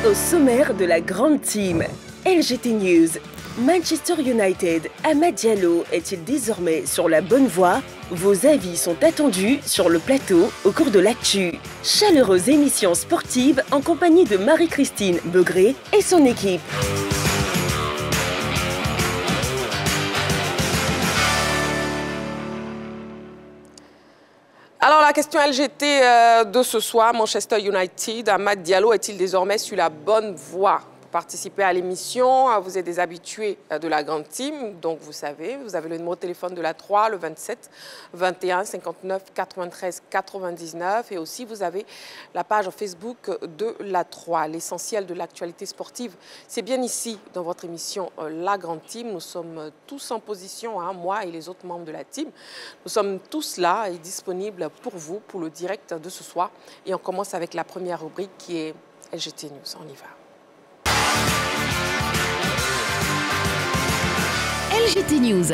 Au sommaire de la grande team, LGT News. Manchester United, Amad Diallo est-il désormais sur la bonne voie? Vos avis sont attendus sur le plateau au cours de l'actu. Chaleureuse émission sportive en compagnie de Marie-Christine Begré et son équipe. Alors la question LGT de ce soir, Manchester United, Amad Diallo est-il désormais sur la bonne voie? Pour participer à l'émission, vous êtes des habitués de la grande team, donc vous savez, vous avez le numéro de téléphone de la 3, le 27 21 59 93 99 et aussi vous avez la page Facebook de la 3. L'essentiel de l'actualité sportive, c'est bien ici dans votre émission La Grande Team. Nous sommes tous en position, hein, moi et les autres membres de la team. Nous sommes tous là et disponibles pour vous, pour le direct de ce soir. Et on commence avec la première rubrique qui est LGT News. On y va. LGT News.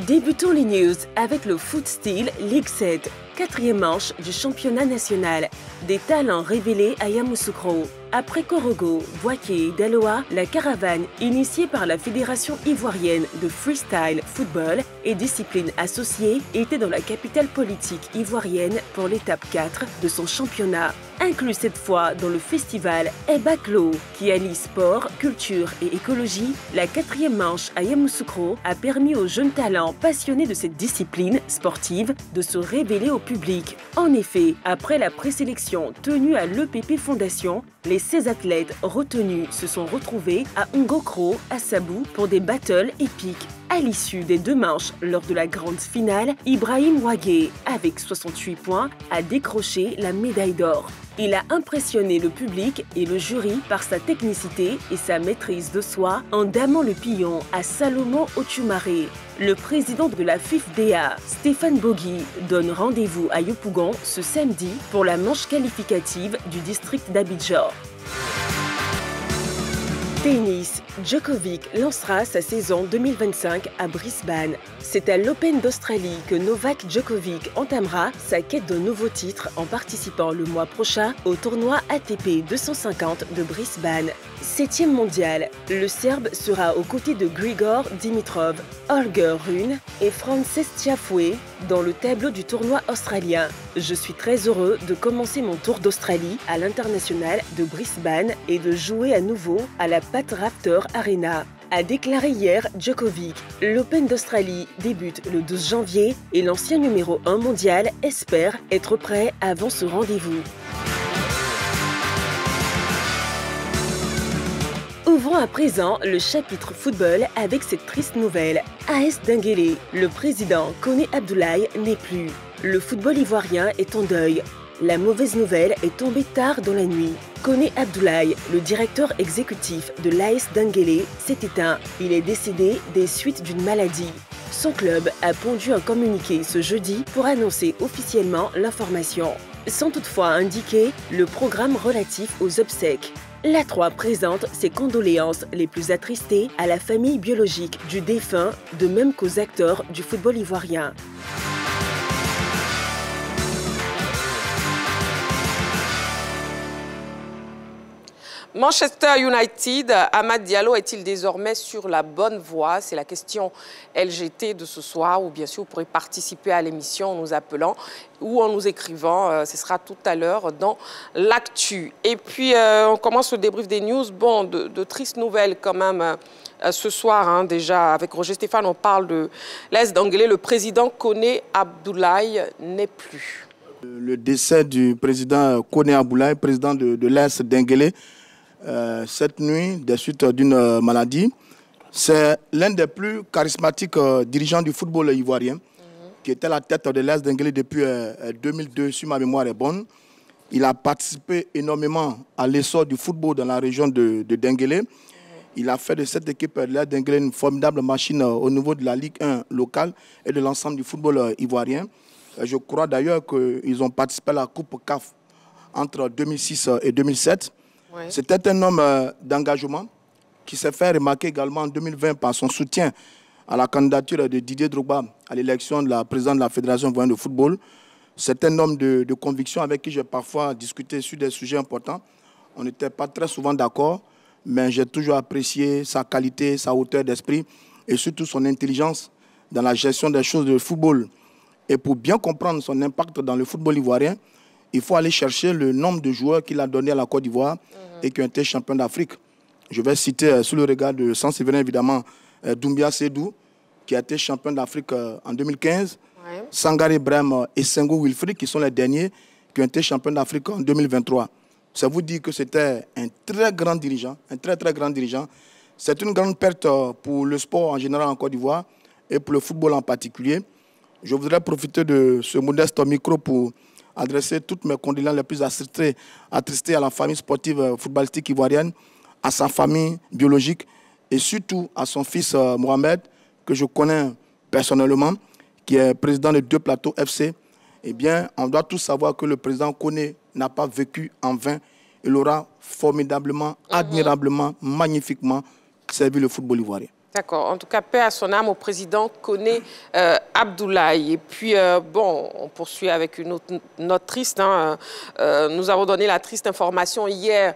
Débutons les news avec le Foot Steel Ligue 7, quatrième manche du championnat national. Des talents révélés à Yamoussoukro. Après Korogo, Boaké et Daloa, la caravane initiée par la Fédération ivoirienne de freestyle football et discipline associée était dans la capitale politique ivoirienne pour l'étape 4 de son championnat. Inclus cette fois dans le festival Ebaklo, qui allie sport, culture et écologie, la quatrième manche à Yamoussoukro a permis aux jeunes talents passionnés de cette discipline sportive de se révéler au public. En effet, après la présélection tenue à l'EPP Fondation, les 16 athlètes retenus se sont retrouvés à Ngokro, à Sabou, pour des battles épiques. À l'issue des deux manches lors de la grande finale, Ibrahim Ouagué, avec 68 points, a décroché la médaille d'or. Il a impressionné le public et le jury par sa technicité et sa maîtrise de soi en damant le pillon à Salomon Otumare. Le président de la FIFDA, Stéphane Bogi, donne rendez-vous à Yopougon ce samedi pour la manche qualificative du district d'Abidjan. Tennis, Djokovic lancera sa saison 2025 à Brisbane. C'est à l'Open d'Australie que Novak Djokovic entamera sa quête d'un nouveau titre en participant le mois prochain au tournoi ATP 250 de Brisbane. 7e mondial, le Serbe sera aux côtés de Grigor Dimitrov, Holger Rune et Frances Tiafoe dans le tableau du tournoi australien. Je suis très heureux de commencer mon tour d'Australie à l'international de Brisbane et de jouer à nouveau à la Pat Raptor Arena, a déclaré hier Djokovic. L'Open d'Australie débute le 12 janvier et l'ancien numéro 1 mondial espère être prêt avant ce rendez-vous. Ouvrons à présent le chapitre football avec cette triste nouvelle. AS Denguélé, le président Koné Abdoulaye n'est plus. Le football ivoirien est en deuil. La mauvaise nouvelle est tombée tard dans la nuit. Koné Abdoulaye, le directeur exécutif de l'AS Denguélé, s'est éteint. Il est décédé des suites d'une maladie. Son club a pondu un communiqué ce jeudi pour annoncer officiellement l'information, sans toutefois indiquer le programme relatif aux obsèques. La 3 présente ses condoléances les plus attristées à la famille biologique du défunt, de même qu'aux acteurs du football ivoirien. Manchester United, Amad Diallo est-il désormais sur la bonne voie? C'est la question LGT de ce soir, ou bien sûr vous pourrez participer à l'émission en nous appelant ou en nous écrivant. Ce sera tout à l'heure dans l'actu. Et puis on commence le débrief des news. Bon, de tristes nouvelles quand même ce soir, hein, déjà avec Roger Stéphane, on parle de l'AS Denguélé. Le président Koné Abdoulaye n'est plus. Le décès du président Koné Abdoulaye, président de l'AS Denguélé, cette nuit, des suites d'une maladie. C'est l'un des plus charismatiques dirigeants du football ivoirien, qui était à la tête de l'AS Denguélé depuis 2002, si ma mémoire est bonne. Il a participé énormément à l'essor du football dans la région de Denguélé. Il a fait de cette équipe de l'AS Denguélé une formidable machine au niveau de la Ligue 1 locale et de l'ensemble du football ivoirien. Je crois d'ailleurs qu'ils ont participé à la Coupe CAF entre 2006 et 2007. Oui. C'était un homme d'engagement qui s'est fait remarquer également en 2020 par son soutien à la candidature de Didier Drogba à l'élection de la présidente de la Fédération ivoirienne de football. C'est un homme de conviction avec qui j'ai parfois discuté sur des sujets importants. On n'était pas très souvent d'accord, mais j'ai toujours apprécié sa qualité, sa hauteur d'esprit et surtout son intelligence dans la gestion des choses de football. Et pour bien comprendre son impact dans le football ivoirien, il faut aller chercher le nombre de joueurs qu'il a donné à la Côte d'Ivoire et qui ont été champions d'Afrique. Je vais citer sous le regard de Saint-Séverin, évidemment, Doumbia Sédou, qui a été champion d'Afrique en 2015. Ouais. Sangaré Brem et Senghor Wilfried, qui sont les derniers qui ont été champions d'Afrique en 2023. Ça vous dit que c'était un très grand dirigeant, un très grand dirigeant. C'est une grande perte pour le sport en général en Côte d'Ivoire et pour le football en particulier. Je voudrais profiter de ce modeste micro pour adresser toutes mes condoléances les plus attristées à la famille sportive footballistique ivoirienne, à sa famille biologique et surtout à son fils Mohamed, que je connais personnellement, qui est président de 2 Plateaux FC. Eh bien, on doit tous savoir que le président Koné n'a pas vécu en vain. Il aura formidablement, admirablement, magnifiquement servi le football ivoirien. D'accord. En tout cas, paix à son âme au président Koné Abdoulaye. Et puis, bon, on poursuit avec une autre note triste. Hein. Nous avons donné la triste information hier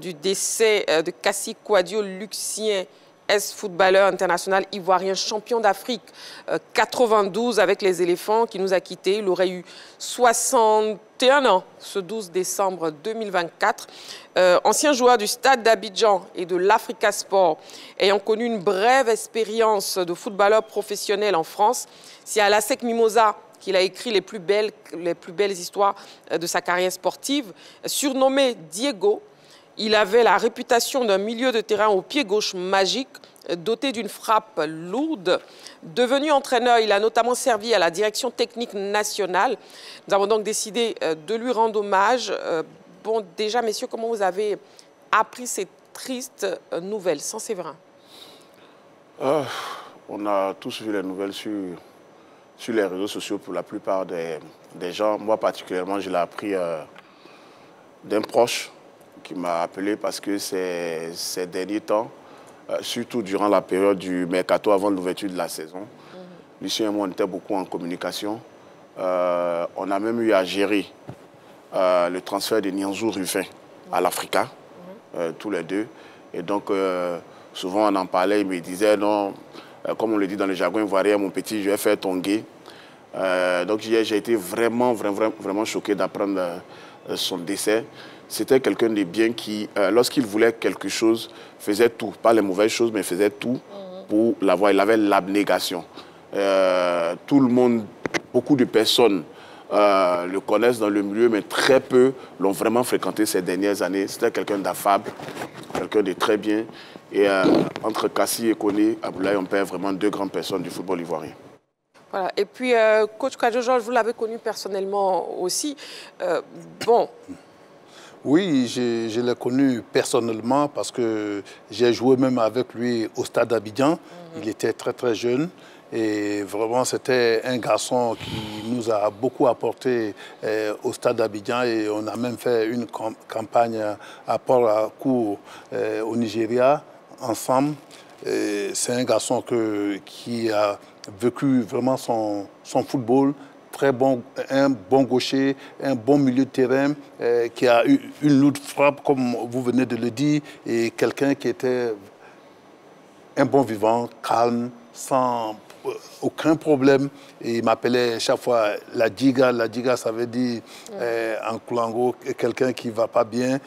du décès de Kassi Kouadio Luxien, ex-footballeur international ivoirien, champion d'Afrique 92 avec les éléphants, qui nous a quittés. Il aurait eu 61 ans ce 12 décembre 2024. Ancien joueur du Stade d'Abidjan et de l'Africa Sport, ayant connu une brève expérience de footballeur professionnel en France, c'est à l'ASEC Mimosa qu'il a écrit les plus belles histoires de sa carrière sportive. Surnommé Diego, il avait la réputation d'un milieu de terrain au pied gauche magique, doté d'une frappe lourde. Devenu entraîneur, il a notamment servi à la direction technique nationale. Nous avons donc décidé de lui rendre hommage. Bon, déjà, messieurs, comment vous avez appris ces tristes nouvelles, Saint-Séverin? On a tous vu les nouvelles sur les réseaux sociaux pour la plupart des gens. Moi, particulièrement, je l'ai appris d'un proche qui m'a appelé parce que ces derniers temps, surtout durant la période du mercato avant l'ouverture de la saison, Lucien et moi, on était beaucoup en communication. On a même eu à gérer le transfert de Nianzou Ruffin à l'Africa, tous les deux. Et donc, souvent, on en parlait, il me disait, non, comme on le dit dans le jargon ivoirien, mon petit, je vais faire ton gay. Donc, j'ai été vraiment choqué d'apprendre son décès. C'était quelqu'un de bien qui, lorsqu'il voulait quelque chose, faisait tout. Pas les mauvaises choses, mais faisait tout pour l'avoir. Il avait l'abnégation. Tout le monde, beaucoup de personnes le connaissent dans le milieu, mais très peu l'ont vraiment fréquenté ces dernières années. C'était quelqu'un d'affable, quelqu'un de très bien. Et entre Kassi et Koné Abdoulaye, on perd vraiment 2 grandes personnes du football ivoirien. Voilà. Et puis, coach Kwadjo Georges, vous l'avez connu personnellement aussi. Bon. Oui, je l'ai connu personnellement parce que j'ai joué même avec lui au Stade d'Abidjan. Il était très jeune et vraiment c'était un garçon qui nous a beaucoup apporté au Stade d'Abidjan et on a même fait une campagne à Port-Harcourt au Nigeria ensemble. C'est un garçon qui a vécu vraiment son football. Très bon, un bon gaucher, un bon milieu de terrain, qui a eu une lourde frappe, comme vous venez de le dire, et quelqu'un qui était un bon vivant, calme, sans aucun problème. Et il m'appelait chaque fois la Diga. La Diga, ça veut dire en Koulango, quelqu'un qui ne va pas bien.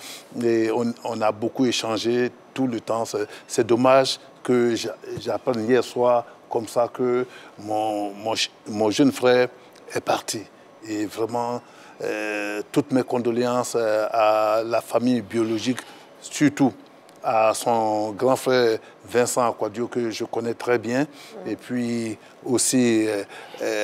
Et on a beaucoup échangé tout le temps. C'est dommage que j'apprenne hier soir comme ça que mon jeune frère est parti. Et vraiment, toutes mes condoléances à la famille biologique, surtout à son grand frère Vincent Kouadio, que je connais très bien, et puis aussi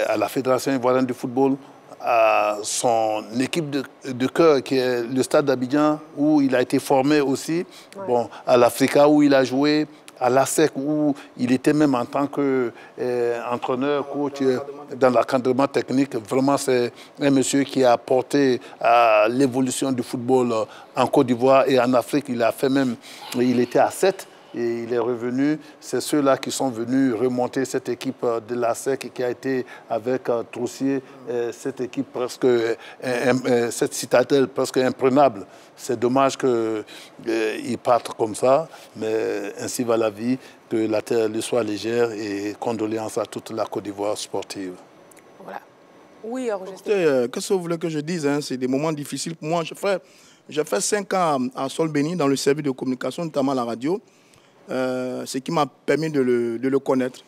à la Fédération ivoirienne de football, à son équipe de cœur, qui est le Stade d'Abidjan, où il a été formé aussi, bon, à l'Africa, où il a joué, à l'ASEC, où il était même en tant qu'entraîneur, coach, dans l'encadrement technique. Vraiment, c'est un monsieur qui a apporté à l'évolution du football en Côte d'Ivoire et en Afrique. Il a fait même, il était à 7 et il est revenu. C'est ceux-là qui sont venus remonter cette équipe de la SEC qui a été avec Troussier, cette équipe presque, cette citadelle presque imprenable. C'est dommage qu'ils partent comme ça, mais ainsi va la vie, que la terre lui soit légère et condoléances à toute la Côte d'Ivoire sportive. Voilà. Oui, Roger. Qu'est-ce que vous voulez que je dise, hein? C'est des moments difficiles pour moi. J'ai fait 5 ans à Sol-Béni dans le service de communication, notamment à la radio, ce qui m'a permis de le connaître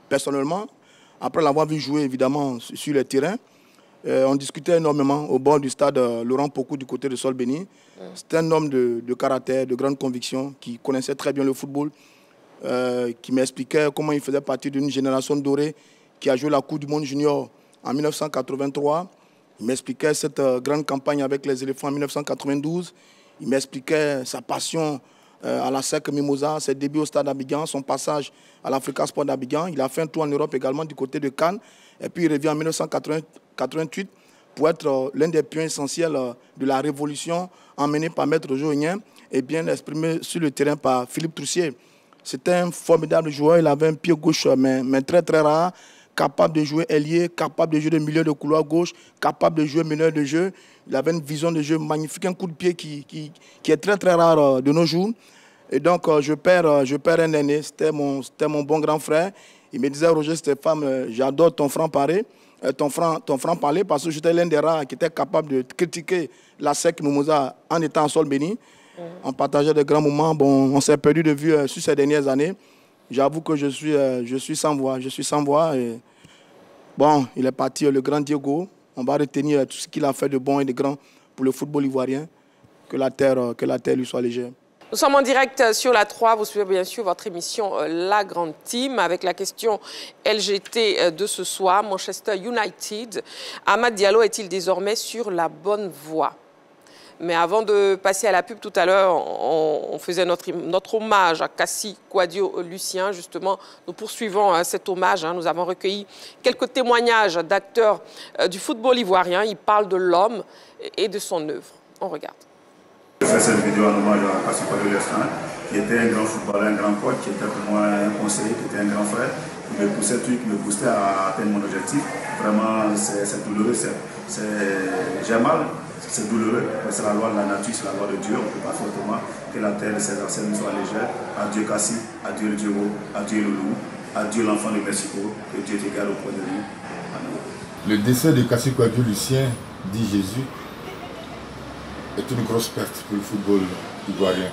personnellement. Après l'avoir vu jouer évidemment sur le terrain, on discutait énormément au bord du stade Laurent Pokou du côté de Sol-Béni. C'était un homme de caractère, de grande conviction, qui connaissait très bien le football, qui m'expliquait comment il faisait partie d'une génération dorée qui a joué la Coupe du Monde Junior en 1983. Il m'expliquait cette grande campagne avec les éléphants en 1992. Il m'expliquait sa passion à la SEC Mimosa, ses débuts au stade d'Abidjan, son passage à l'Africa Sport d'Abidjan. Il a fait un tour en Europe également du côté de Cannes. Et puis il revient en 1988 pour être l'un des pions essentiels de la révolution emmenée par Maître Joënien et bien exprimé sur le terrain par Philippe Troussier. C'était un formidable joueur. Il avait un pied gauche, mais très très rare, capable de jouer ailier, capable de jouer de milieu de couloir gauche, capable de jouer meneur de jeu. Il avait une vision de jeu magnifique, un coup de pied qui est très très rare de nos jours. Et donc je perds un aîné, c'était mon bon grand frère. Il me disait, Roger Stéphane, j'adore ton franc-parler, parce que j'étais l'un des rares qui était capable de critiquer la SEC Mimosa en étant en Sol-Béni. On partageait de grands moments. Bon, on s'est perdu de vue sur ces dernières années. J'avoue que je suis sans voix. Je suis sans voix. Et bon, il est parti, le grand Diego. On va retenir tout ce qu'il a fait de bon et de grand pour le football ivoirien. Que la terre lui soit légère. Nous sommes en direct sur la 3. Vous suivez bien sûr votre émission La Grande Team avec la question LGT de ce soir. Manchester United. Amad Diallo est-il désormais sur la bonne voie? Mais avant de passer à la pub, tout à l'heure, on faisait notre hommage à Kassi Kouadio Lucien. Justement, nous poursuivons cet hommage. Nous avons recueilli quelques témoignages d'acteurs du football ivoirien. Ils parlent de l'homme et de son œuvre. On regarde. Je fais cette vidéo en hommage à Kassi Kouadio Lucien, qui était un grand footballeur, un grand coach, qui était pour moi un conseiller, qui était un grand frère, qui me poussait tout, qui me poussait à atteindre mon objectif. Vraiment, c'est douloureux, j'ai mal. C'est douloureux, mais c'est la loi de la nature, c'est la loi de Dieu. On ne peut pas faire autrement que la terre de ses ancêtres soit légère. Adieu Kassi, adieu le Diego, adieu le loup, adieu l'enfant de Mexico, que Dieu te garde auprès de nous. Amen. Le décès de Kassi Kouadio Lucien, dit Jésus, est une grosse perte pour le football ivoirien.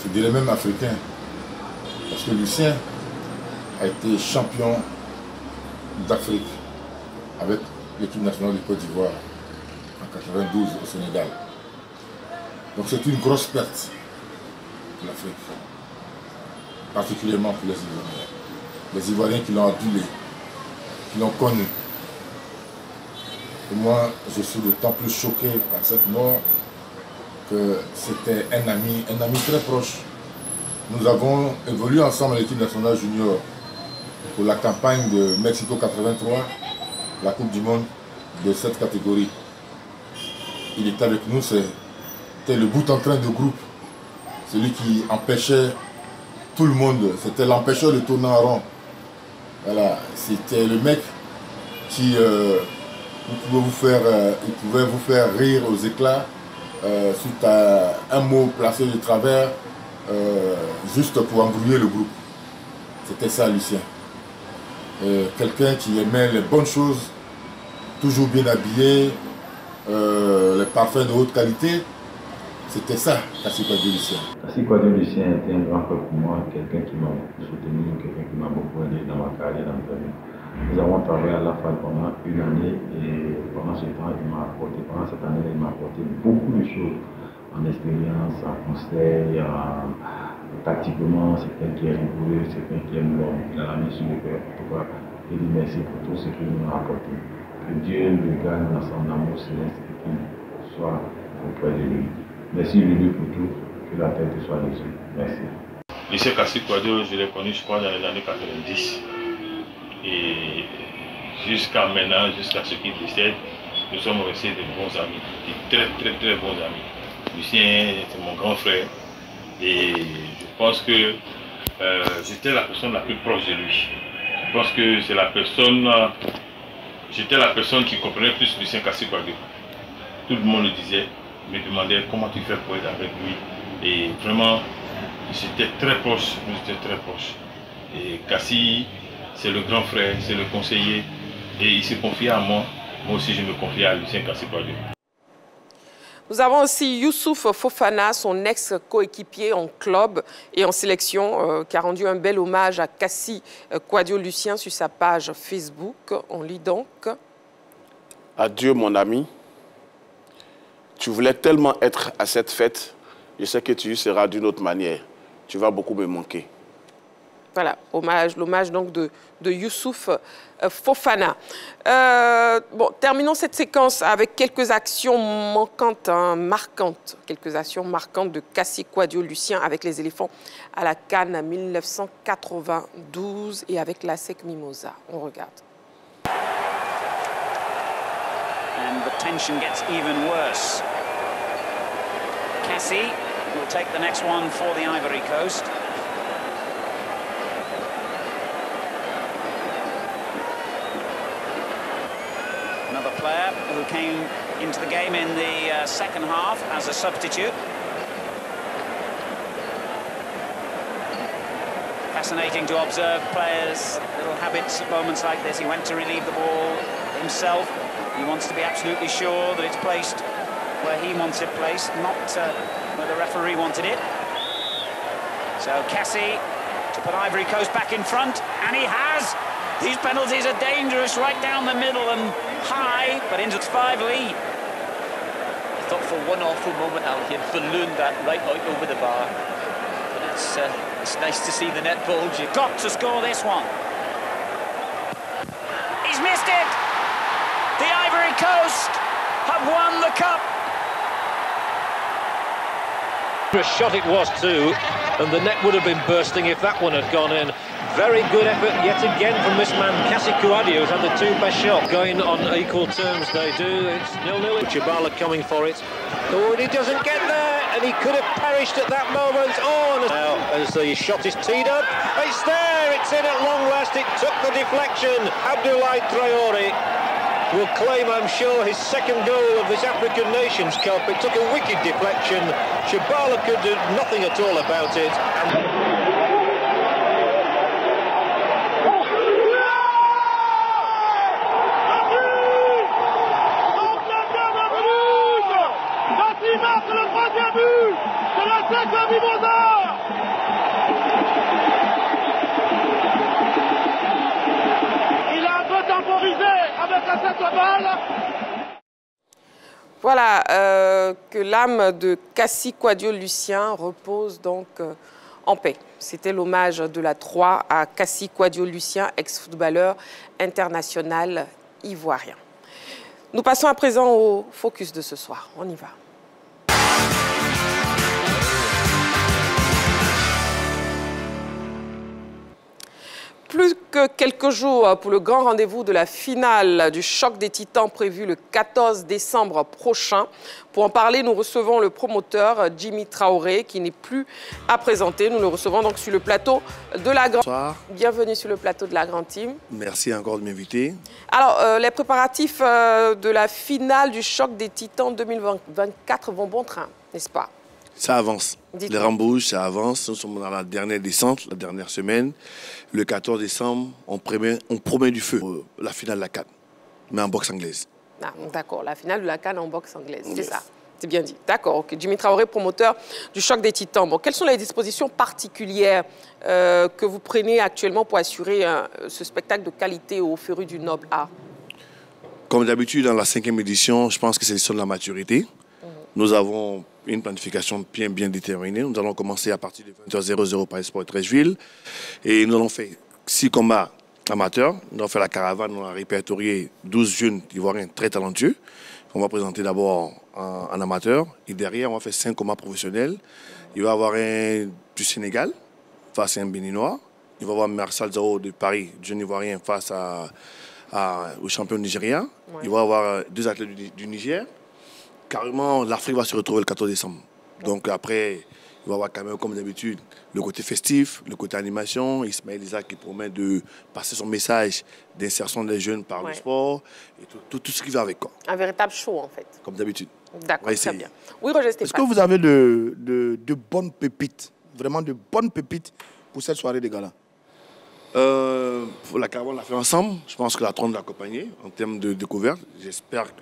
Je dirais même africain. Parce que Lucien a été champion d'Afrique avec l'équipe nationale de Côte d'Ivoire en 92 au Sénégal. Donc c'est une grosse perte pour l'Afrique, particulièrement pour les Ivoiriens. Les Ivoiriens qui l'ont adulé, qui l'ont connu. Et moi, je suis d'autant plus choqué par cette mort que c'était un ami très proche. Nous avons évolué ensemble à l'équipe nationale junior pour la campagne de Mexico 83, la Coupe du Monde de cette catégorie. Il était avec nous, c'était le bout en train de groupe, celui qui empêchait tout le monde, c'était l'empêcheur de tourner en rond. Voilà, c'était le mec qui il pouvait vous faire rire aux éclats suite à un mot placé de travers, juste pour embrouiller le groupe. C'était ça, Lucien. Quelqu'un qui aimait les bonnes choses, toujours bien habillé, les parfums de haute qualité. C'était ça, Kassi Kouadio Lucien. Kassi Kouadio Lucien était un grand frère pour moi, quelqu'un qui m'a soutenu, quelqu'un qui m'a beaucoup aidé dans ma carrière, dans ma vie. Nous avons travaillé à la FAD pendant une année et pendant ce temps, pendant cette année, il m'a apporté beaucoup de choses en expérience, en conseil, tactiquement. C'est quelqu'un qui est rigoureux, c'est quelqu'un qui aime l'homme, il a la main sur le cœur. En tout cas, je lui remercie pour tout ce qu'il nous a apporté. Que Dieu le gagne dans son amour céleste et qu'il soit auprès de lui. Merci Lulu pour tout, que la tête soit légère. Merci. Lucien Kassi Kouadio, je l'ai connu, je crois, dans les années 90. Et jusqu'à maintenant, jusqu'à ce qu'il décède, nous sommes restés de bons amis, de très bons amis. Lucien, c'est mon grand frère. Et je pense que j'étais la personne la plus proche de lui. Je pense que c'est la personne, j'étais la personne qui comprenait plus Lucien Kassi-Kouadio. Tout le monde le disait, me demandait comment tu fais pour être avec lui. Et vraiment, j'étais très proche, j'étais très proche. Et Kassi, c'est le grand frère, c'est le conseiller. Et il s'est confié à moi. Moi aussi, je me confiais à Lucien Kassi-Kouadio. Nous avons aussi Youssouf Fofana, son ex-coéquipier en club et en sélection, qui a rendu un bel hommage à Kassi-Kouadio Lucien sur sa page Facebook. On lit donc. Adieu mon ami, tu voulais tellement être à cette fête, je sais que tu y seras d'une autre manière. Tu vas beaucoup me manquer. Voilà, l'hommage donc de Youssouf Fofana. Bon, terminons cette séquence avec quelques actions marquantes, quelques actions marquantes de Kassi-Kouadio Lucien avec les éléphants à la CAN 1992 et avec l'ASEC Mimosa. On regarde. And the tension gets even worse. Kassi will take the next one for the Ivory Coast. Another player who came into the game in the second half as a substitute. Fascinating to observe players' little habits at moments like this. He went to relieve the ball himself. He wants to be absolutely sure that it's placed where he wants it placed, not where the referee wanted it. So Kassi to put Ivory Coast back in front, and he has. These penalties are dangerous right down the middle and high, but into 5 lead. I thought for one awful moment, Al, he had ballooned that right out over the bar. But it's nice to see the net bulge. Got to score this one. He's missed it. The Ivory Coast have won the cup. A shot it was too, and the net would have been bursting if that one had gone in. Very good effort yet again from this man, Kassi-Kouadio, who's had the 2 best shots. Going on equal terms, they do. It's 0-0. Tchabala coming for it. Oh, and he doesn't get there, and he could have perished at that moment. Oh, and now as the shot is teed up, it's there, it's in at long last. It took the deflection. Abdoulaye Traoré will claim, I'm sure, his second goal of this African Nations Cup. It took a wicked deflection. Tchabala could do nothing at all about it. Voilà, que l'âme de Kassi-Kouadio Lucien repose donc en paix. C'était l'hommage de la 3 à Kassi-Kouadio Lucien, ex-footballeur international ivoirien. Nous passons à présent au focus de ce soir. On y va. Plus que quelques jours pour le grand rendez-vous de la finale du choc des titans prévu le 14 décembre prochain. Pour en parler, nous recevons le promoteur Djimi Traoré qui n'est plus à présenter. Nous le recevons donc sur le plateau de la Grande. Bonsoir. Bienvenue sur le plateau de la Grande Team. Merci encore de m'inviter. Alors, les préparatifs de la finale du choc des titans 2024 vont bon train, n'est-ce pas? Ça avance. Les Rambouges, ça avance. Nous sommes dans la dernière descente, la dernière semaine. Le 14 décembre, on promet du feu. La finale de la CAN, mais en boxe anglaise. Ah, d'accord, la finale de la CAN en boxe anglaise, c'est ça. C'est bien dit. D'accord, ok. Djimi Traoré, promoteur du choc des titans. Bon, quelles sont les dispositions particulières que vous prenez actuellement pour assurer ce spectacle de qualité au féru du noble art? Comme d'habitude, dans la 5e édition, je pense que c'est l'histoire de la maturité. Nous avons une planification bien déterminée. Nous allons commencer à partir de 20h00 par Sport Trècheville. Et nous allons faire 6 combats amateurs. Nous allons faire la caravane. On a répertorié 12 jeunes Ivoiriens très talentueux. On va présenter d'abord en amateur. Et derrière, on va faire 5 combats professionnels. Il va y avoir un du Sénégal face à un Béninois. Il va y avoir Marcel Zao de Paris, jeune Ivoirien, face au champion nigérien. Ouais. Il va y avoir 2 athlètes du Niger. Carrément, l'Afrique va se retrouver le 14 décembre. Donc après, Il va y avoir quand même, comme d'habitude, le côté festif, le côté animation. Ismaël Isaac qui promet de passer son message d'insertion des jeunes par le sport et tout ce qui va avec. Quoi. Un véritable show, en fait. Comme d'habitude. D'accord, très bien. Oui, Roger Stéphane. Est-ce que vous avez de bonnes pépites, vraiment de bonnes pépites pour cette soirée de gala? La caravane l'a fait ensemble. Je pense que la trône l'a accompagné en termes de découverte.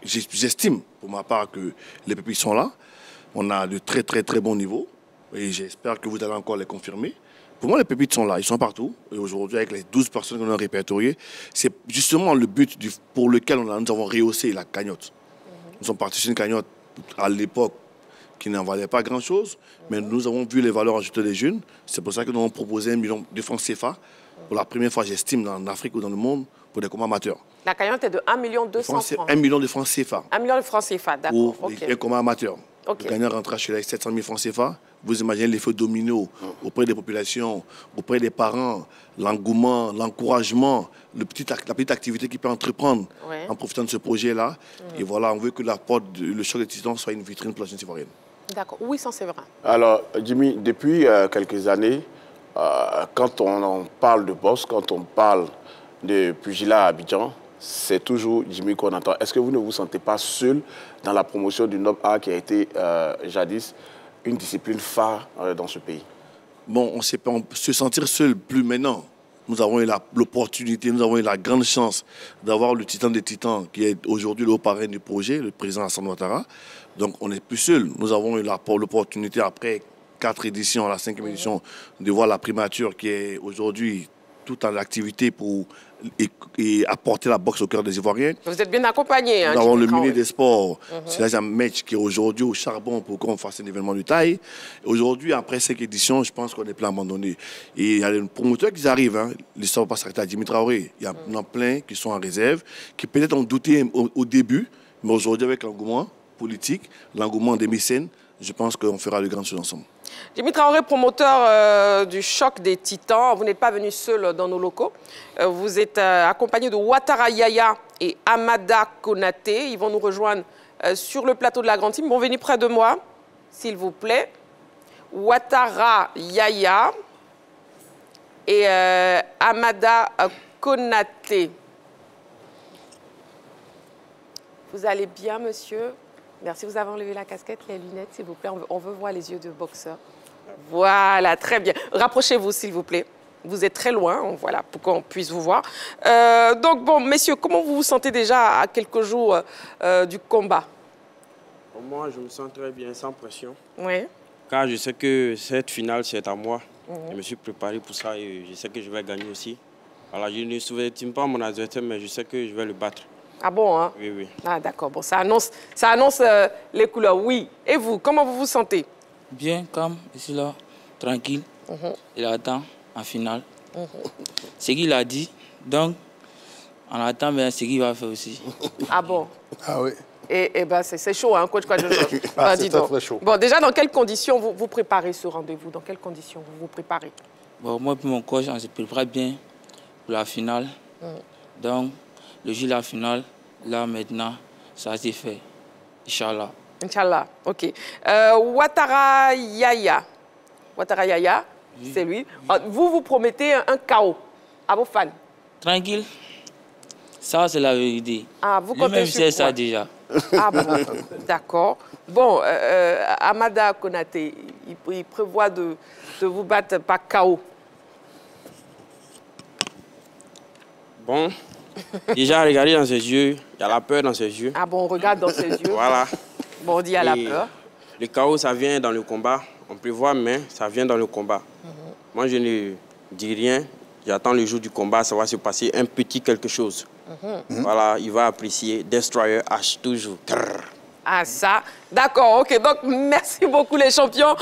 J'estime pour ma part que les pépites sont là. On a de très très très bons niveaux et j'espère que vous allez encore les confirmer. Pour moi, les pépites sont là, ils sont partout. Et aujourd'hui, avec les 12 personnes qu'on a répertoriées, c'est justement le but pour lequel nous avons rehaussé la cagnotte. Nous sommes partis sur une cagnotte à l'époque qui n'en valait pas grand-chose, mais nous avons vu les valeurs ajoutées des jeunes. C'est pour ça que nous avons proposé 1 million de francs CFA, pour la première fois, j'estime, en Afrique ou dans le monde, pour des combats amateurs. La cagnotte est de 1 200 000 francs. 1 million de francs CFA. 1 million de francs CFA, d'accord. Pour un combat amateur. Le gagnant rentrera chez les 700 000 francs CFA. Vous imaginez l'effet domino auprès des populations, auprès des parents, l'engouement, l'encouragement, la petite activité qu'il peut entreprendre en profitant de ce projet-là. Et voilà, on veut que le choc des titans soit une vitrine pour la jeunesse ivoirienne. D'accord. Oui, c'est vrai. Alors, Jimmy, depuis quelques années, quand on parle de boxe, quand on parle de pugilat à Abidjan, c'est toujours Jimmy qu'on entend. Est-ce que vous ne vous sentez pas seul dans la promotion du noble art qui a été jadis une discipline phare dans ce pays? Bon, on ne peut se sentir seul plus maintenant. Nous avons eu l'opportunité, nous avons eu la grande chance d'avoir le titan des titans qui est aujourd'hui le haut parrain du projet, le président Alassane Ouattara. Donc on n'est plus seul. Nous avons eu l'opportunité après 4 éditions, la 5e édition, de voir la primature qui est aujourd'hui tout en activité pour apporter la boxe au cœur des Ivoiriens. Vous êtes bien accompagné. Nous avons le ministre des Sports, c'est un match qui est aujourd'hui au charbon pour qu'on fasse un événement de taille. Aujourd'hui, après 5 éditions, je pense qu'on est plein abandonné. Et il y a des promoteurs qui arrivent. Hein. L'histoire va pas s'arrêter à Jimmy Traoré. Il y en a plein qui sont en réserve, qui peut-être ont douté au début, mais aujourd'hui, avec l'engouement politique, l'engouement des mécènes, je pense qu'on fera de grandes choses ensemble. Jimmy Traoré, promoteur du choc des titans. Vous n'êtes pas venu seul dans nos locaux. Vous êtes accompagné de Ouattara Yaya et Amada Konaté. Ils vont nous rejoindre sur le plateau de la Grande Team. Bon, venez près de moi, s'il vous plaît. Ouattara Yaya et Amada Konaté. Vous allez bien, monsieur? Merci, vous avez enlevé la casquette, les lunettes, s'il vous plaît. On veut voir les yeux de boxeur. Voilà, très bien. Rapprochez-vous, s'il vous plaît. Vous êtes très loin, voilà, pour qu'on puisse vous voir. Donc, bon, messieurs, comment vous vous sentez déjà à quelques jours du combat? Moi, je me sens très bien, sans pression. Oui. Car je sais que cette finale, c'est à moi. Je me suis préparé pour ça et je sais que je vais gagner aussi. Voilà, je ne sous-estime pas mon adversaire, mais je sais que je vais le battre. Ah bon, hein? Oui, oui. Ah d'accord, bon, ça annonce les couleurs, oui. Et vous, comment vous vous sentez? Bien, calme, ici là, tranquille. Il attend en finale. Ce qu'il a dit, donc, on attend bien ce qu'il va faire aussi. Ah bon? Ah oui. Et ben c'est chaud, hein, coach Kwadjo Georges. C'est très chaud. Bon, déjà, dans quelles conditions vous préparez ce rendez-vous? Dans quelles conditions vous vous préparez? Bon, moi et mon coach, on se prépare bien pour la finale. Donc, le jour de la finale, là maintenant, ça s'est fait. Inch'Allah. Inch'Allah, ok. Ouattara Yaya. Ouattara Yaya, oui. C'est lui. Vous promettez un chaos à vos fans? Tranquille. Ça, c'est la vérité. Ah, vous comptez lui-même sur sait ça quoi? déjà. Ah bon, d'accord. Bon, Amada Konaté, il prévoit de vous battre par chaos. Bon, déjà, regardez dans ses yeux, il y a la peur dans ses yeux. Ah bon, on regarde dans ses yeux. Voilà. Bon, on dit à la peur. Le chaos, ça vient dans le combat. On prévoit, mais ça vient dans le combat. Moi, je ne dis rien. J'attends le jour du combat, ça va se passer un petit quelque chose. Voilà, il va apprécier. Destroyer H, toujours. Ah ça, d'accord, ok. Donc, merci beaucoup les champions.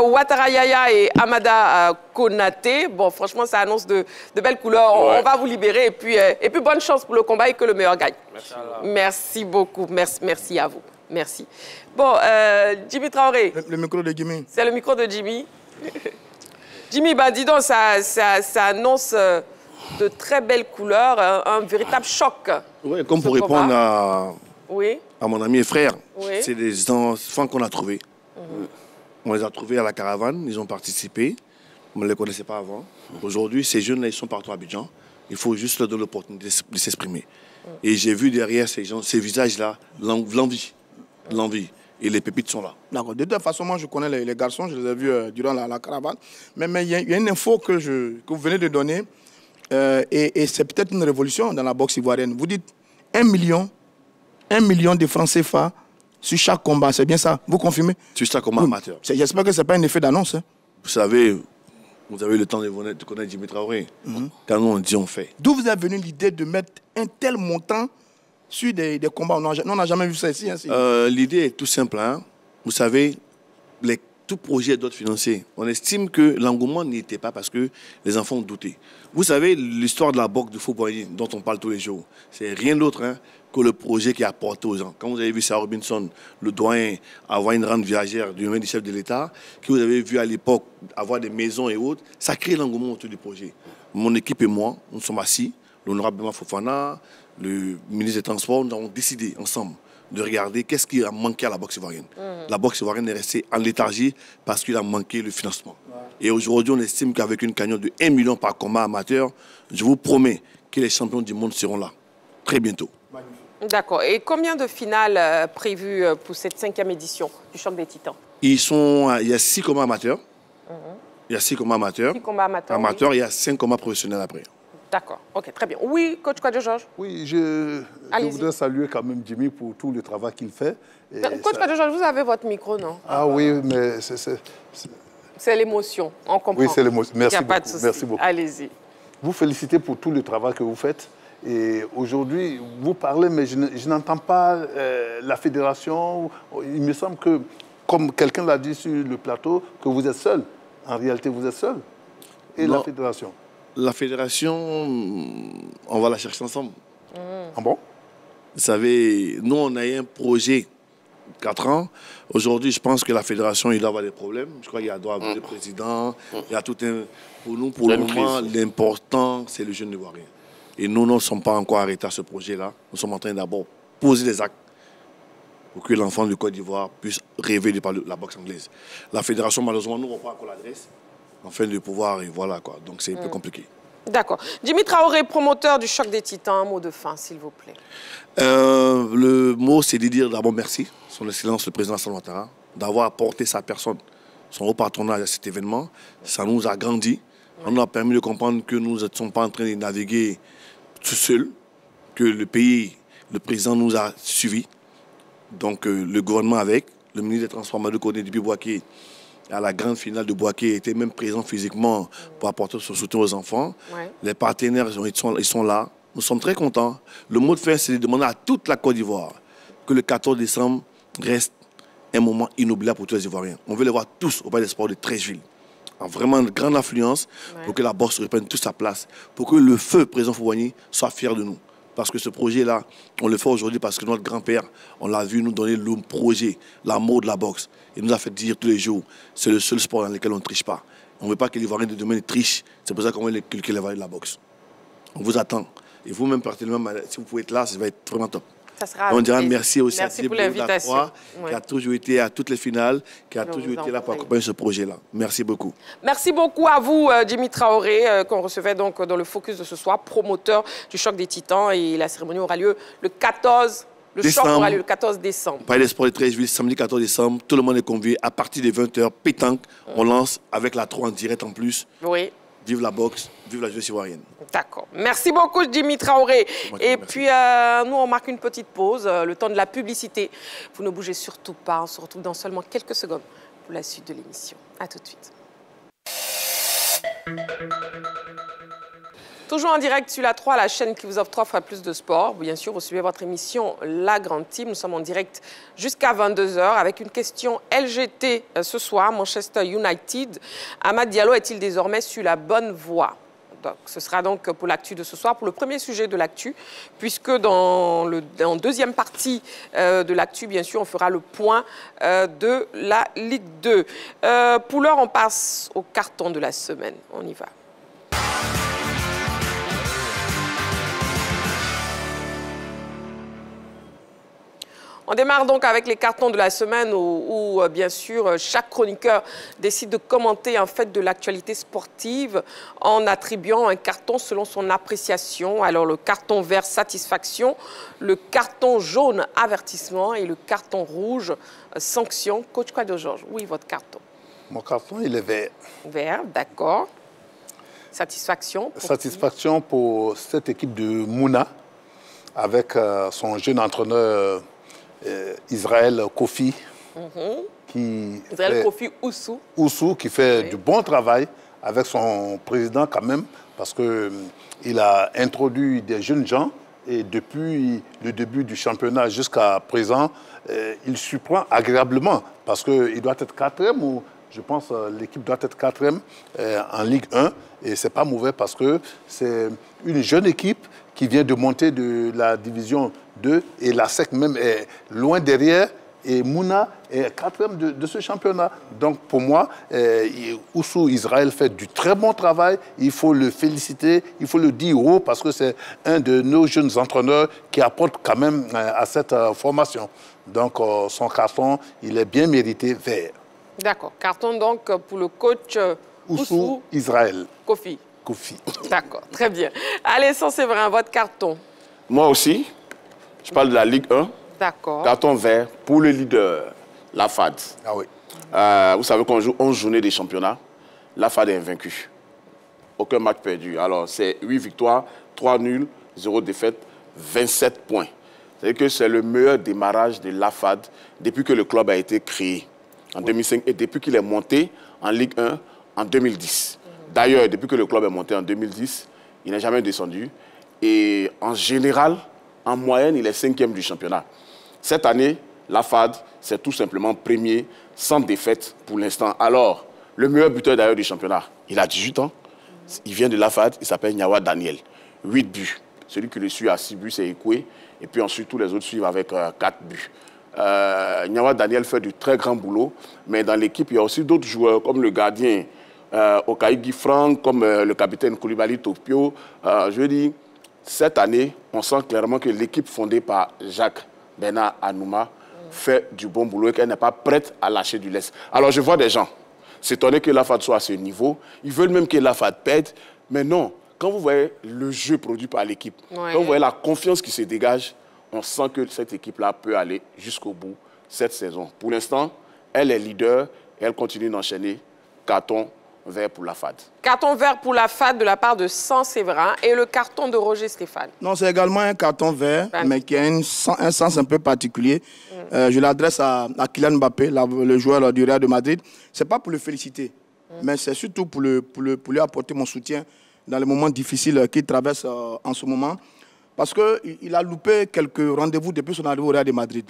Ouattara Yaya et Amada Konaté. Bon, franchement, ça annonce de belles couleurs. Ouais. On va vous libérer. Et puis, bonne chance pour le combat et que le meilleur gagne. Merci beaucoup. Merci à vous. Merci. Bon, Jimmy Traoré. Le micro de Jimmy. C'est le micro de Jimmy. Jimmy, bah, dis donc, ça annonce de très belles couleurs, un véritable choc. Oui, comme pour répondre à mon ami et frère, oui. C'est des enfants qu'on a trouvés. On les a trouvés à la caravane, ils ont participé. On ne les connaissait pas avant. Aujourd'hui, ces jeunes-là, ils sont partout à Abidjan. Il faut juste leur donner l'opportunité de s'exprimer. Et j'ai vu derrière ces gens, ces visages-là, l'envie. L'envie. Et les pépites sont là. D'accord. De toute façon, moi, je connais les garçons, je les ai vus durant la caravane. Mais il y a une info que vous venez de donner, et c'est peut-être une révolution dans la boxe ivoirienne. Vous dites 1 million de francs CFA sur chaque combat, c'est bien ça? Vous confirmez? Sur chaque combat amateur. J'espère que ce n'est pas un effet d'annonce. Hein. Vous savez, vous avez eu le temps de connaître Jimmy Traoré. Quand on dit, on fait. D'où vous est venue l'idée de mettre un tel montant sur des combats? On n'a jamais vu ça ici. Hein, l'idée est tout simple. Hein. Vous savez, tout projet doit être financé. On estime que l'engouement n'y était pas parce que les enfants ont douté. Vous savez, l'histoire de la boxe de football dont on parle tous les jours, c'est rien d'autre que le projet qui a apporté aux gens. Quand vous avez vu Sarah Robinson, le doyen, avoir une rente viagère du domaine du chef de l'État, que vous avez vu à l'époque avoir des maisons et autres, ça crée l'engouement autour du projet. Mon équipe et moi, nous sommes assis, l'honorable Bema Fofana, le ministre des Transports, nous avons décidé ensemble de regarder qu'est-ce qui a manqué à la boxe ivoirienne. La boxe ivoirienne est restée en léthargie parce qu'il a manqué le financement. Et aujourd'hui, on estime qu'avec une cagnotte de 1 million par combat amateur, je vous promets que les champions du monde seront là, très bientôt. D'accord. Et combien de finales prévues pour cette 5e édition du Choc des Titans? Il y a 6 combats amateurs. Il y a 6 combats amateurs. 6 combats amateurs. Il y a 5 combats professionnels après. D'accord. OK, très bien. Oui, coach Kwadjo Georges? Oui, je voudrais saluer quand même Jimmy pour tout le travail qu'il fait. Coach Kwadjo Georges, vous avez votre micro, non? Ah oui, mais c'est l'émotion, on comprend. Oui, c'est l'émotion. Merci beaucoup. Pas de souci. Merci beaucoup. Allez-y. Vous félicitez pour tout le travail que vous faites. Et aujourd'hui, vous parlez, mais je n'entends pas la fédération. Il me semble que, comme quelqu'un l'a dit sur le plateau, que vous êtes seul. En réalité, vous êtes seul. Et non. La fédération? La fédération, on va la chercher ensemble. Ah bon? Vous savez, nous, on a eu un projet 4 ans. Aujourd'hui, je pense que la fédération, il doit avoir des problèmes. Je crois qu'il doit avoir des présidents. Il y a tout un... Pour nous, pour le moment, l'important, c'est le jeune ivoirien. Et nous ne sommes pas encore arrêtés à ce projet-là. Nous sommes en train d'abord poser des actes pour que l'enfant du Côte d'Ivoire puisse rêver de parler de la boxe anglaise. La fédération, malheureusement, nous n'avons pas encore l'adresse. Afin de pouvoir, et voilà quoi. Donc c'est un peu compliqué. D'accord. Jimmy Traoré, promoteur du Choc des Titans, un mot de fin, s'il vous plaît. Le mot, c'est de dire d'abord merci, son Excellence le Président Alassane Ouattara, d'avoir apporté sa personne, son haut patronage à cet événement. Ça nous a grandi. On nous a permis de comprendre que nous ne sommes pas en train de naviguer tout seuls, que le pays, le président nous a suivis. Donc le gouvernement avec, le ministre des Transports, Madou Kodé Dibi Bouaké, à la grande finale de Bouaké, était même présent physiquement pour apporter son soutien aux enfants. Ouais. Les partenaires, ils sont là. Nous sommes très contents. Le mot de fin, c'est de demander à toute la Côte d'Ivoire que le 14 décembre reste un moment inoubliable pour tous les Ivoiriens. On veut les voir tous au Palais des Sports de Treichville, en vraiment une grande affluence, pour que la boxe reprenne toute sa place, pour que le feu président Fouani soit fier de nous. Parce que ce projet-là, on le fait aujourd'hui parce que notre grand-père, on l'a vu nous donner le projet, l'amour de la boxe. Il nous a fait dire tous les jours, c'est le seul sport dans lequel on ne triche pas. On ne veut pas que les Ivoiriens de demain trichent. C'est pour ça qu'on veut les culquer les Ivoiriens de la boxe. On vous attend. Et vous-même, personnellement, si vous pouvez être là, ça va être vraiment top. Ça sera on dira merci aussi merci à pour l'invitation. Qui a toujours été à toutes les finales, qui a toujours été là pour accompagner ce projet-là. Merci beaucoup. Merci beaucoup à vous, Jimmy Traoré, qu'on recevait donc dans le focus de ce soir, promoteur du Choc des Titans. Et la cérémonie aura lieu le 14 choc aura lieu le 14 décembre. Palais des Sports de Treichville, samedi 14 décembre. Tout le monde est convié. À partir de 20h, pétanque, on lance avec la 3 en direct en plus. Oui. Vive la boxe, vive la jeunesse ivoirienne. D'accord. Merci beaucoup, Jimmy Traoré. Et puis, nous, on marque une petite pause, le temps de la publicité. Vous ne bougez surtout pas. On se retrouve dans seulement quelques secondes pour la suite de l'émission. À tout de suite. Toujours en direct sur la 3, la chaîne qui vous offre 3 fois plus de sport. Bien sûr, vous suivez votre émission La Grande Team. Nous sommes en direct jusqu'à 22h avec une question LGT ce soir. Manchester United. Amad Diallo est-il désormais sur la bonne voie? Donc, ce sera donc pour l'actu de ce soir, pour le premier sujet de l'actu, puisque en deuxième partie de l'actu, bien sûr, on fera le point de la Ligue 2. Pour l'heure, on passe au carton de la semaine. On y va. On démarre donc avec les cartons de la semaine où bien sûr, chaque chroniqueur décide de commenter un fait de l'actualité sportive en attribuant un carton selon son appréciation. Alors, le carton vert, satisfaction, le carton jaune, avertissement et le carton rouge, sanction. Coach Kouadio Georges, oui, votre carton. Mon carton, il est vert. Vert, d'accord. Satisfaction. Satisfaction pour cette équipe de Mouna avec son jeune entraîneur Israël Kofi. Israël Kofi Oussou. Oussou qui fait du bon travail avec son président quand même parce qu'il a introduit des jeunes gens et depuis le début du championnat jusqu'à présent, il surprend agréablement parce qu'il doit être 4e ou je pense l'équipe doit être 4e en Ligue 1 et c'est pas mauvais parce que c'est une jeune équipe qui vient de monter de la division 2 et la SEC même est loin derrière et Mouna est 4e de ce championnat. Donc pour moi, Oussou Israël fait du très bon travail, il faut le féliciter, il faut le dire haut parce que c'est un de nos jeunes entraîneurs qui apporte quand même à cette formation. Donc son carton, il est bien mérité vert. D'accord. Carton donc pour le coach Oussou Israël. Kofi. Kofi. D'accord, très bien. Allez, Séverin, votre carton. Moi aussi, je parle de la Ligue 1. D'accord. Carton vert pour le leader, la FAD. Ah oui. Vous savez qu'on joue 11 journées des championnats. La FAD est invaincue. Aucun match perdu. Alors, c'est 8 victoires, 3 nuls, 0 défaite, 27 points. C'est-à-dire que c'est le meilleur démarrage de la FAD depuis que le club a été créé en 2005 et depuis qu'il est monté en Ligue 1 en 2010. D'ailleurs, depuis que le club est monté en 2010, il n'est jamais descendu. Et en général, en moyenne, il est 5e du championnat. Cette année, la FAD, c'est tout simplement premier, sans défaite pour l'instant. Alors, le meilleur buteur d'ailleurs du championnat, il a 18 ans. Il vient de la FAD, il s'appelle Nyawa Daniel. 8 buts. Celui qui le suit à 6 buts, c'est Ekwe. Et puis ensuite, tous les autres suivent avec 4 buts. Nyawa Daniel fait du très grand boulot. Mais dans l'équipe, il y a aussi d'autres joueurs, comme le gardien Okaï Guy Franck, comme le capitaine Koulibaly Topio. Je veux dire, cette année, on sent clairement que l'équipe fondée par Jacques Bernard Anouma fait du bon boulot et qu'elle n'est pas prête à lâcher du lest. Alors, je vois des gens s'étonner que la FAD soit à ce niveau. Ils veulent même que la FAD pète. Mais non, quand vous voyez le jeu produit par l'équipe, quand vous voyez la confiance qui se dégage, on sent que cette équipe-là peut aller jusqu'au bout cette saison. Pour l'instant, elle est leader et elle continue d'enchaîner. Carton vert pour la FAD. Carton vert pour la FAD de la part de Séverin et le carton de Roger Stéphane. Non, c'est également un carton vert, mais qui a un sens un peu particulier. Je l'adresse à Kylian Mbappé, le joueur du Real de Madrid. Ce n'est pas pour le féliciter, mais c'est surtout pour lui apporter mon soutien dans les moments difficiles qu'il traverse en ce moment. Parce qu'il a loupé quelques rendez-vous depuis son arrivée au Real de Madrid.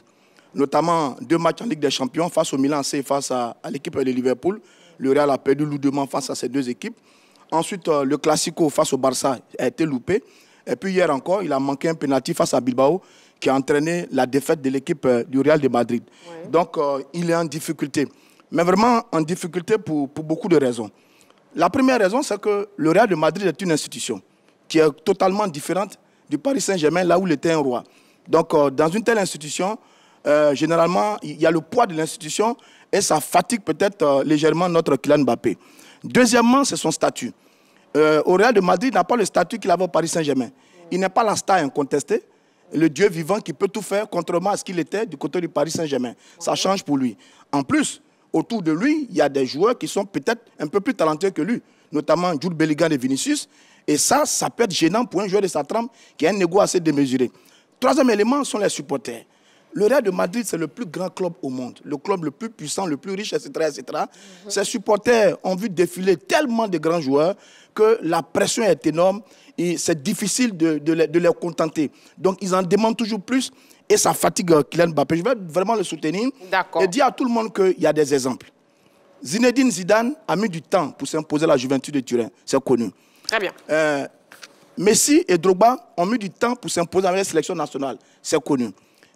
Notamment 2 matchs en Ligue des Champions face au Milan AC et face à l'équipe de Liverpool. Le Real a perdu lourdement face à ces 2 équipes. Ensuite, le Classico face au Barça a été loupé. Et puis hier encore, il a manqué un penalty face à Bilbao qui a entraîné la défaite de l'équipe du Real de Madrid. Ouais. Donc, il est en difficulté. Mais vraiment en difficulté pour beaucoup de raisons. La première raison, c'est que le Real de Madrid est une institution qui est totalement différente du Paris Saint-Germain, là où il était un roi. Donc, dans une telle institution, généralement, il y a le poids de l'institution et ça fatigue peut-être légèrement notre Kylian Mbappé. Deuxièmement, c'est son statut. Au Real de Madrid, il n'a pas le statut qu'il avait au Paris Saint-Germain. Il n'est pas la star incontestée, le dieu vivant qui peut tout faire, contrairement à ce qu'il était du côté du Paris Saint-Germain. Ça change pour lui. En plus, autour de lui, il y a des joueurs qui sont peut-être un peu plus talentueux que lui, notamment Jude Bellingham et Vinicius. Et ça peut être gênant pour un joueur de sa trempe qui a un ego assez démesuré. Troisième élément sont les supporters. Le Real de Madrid, c'est le plus grand club au monde, le club le plus puissant, le plus riche, etc. etc. Ses supporters ont vu défiler tellement de grands joueurs que la pression est énorme et c'est difficile de les contenter. Donc, ils en demandent toujours plus et ça fatigue Kylian Mbappé. Je vais vraiment le soutenir et dire à tout le monde qu'il y a des exemples. Zinedine Zidane a mis du temps pour s'imposer à la Juventus de Turin, c'est connu. Très bien. Messi et Drogba ont mis du temps pour s'imposer avec la sélection nationale, c'est connu.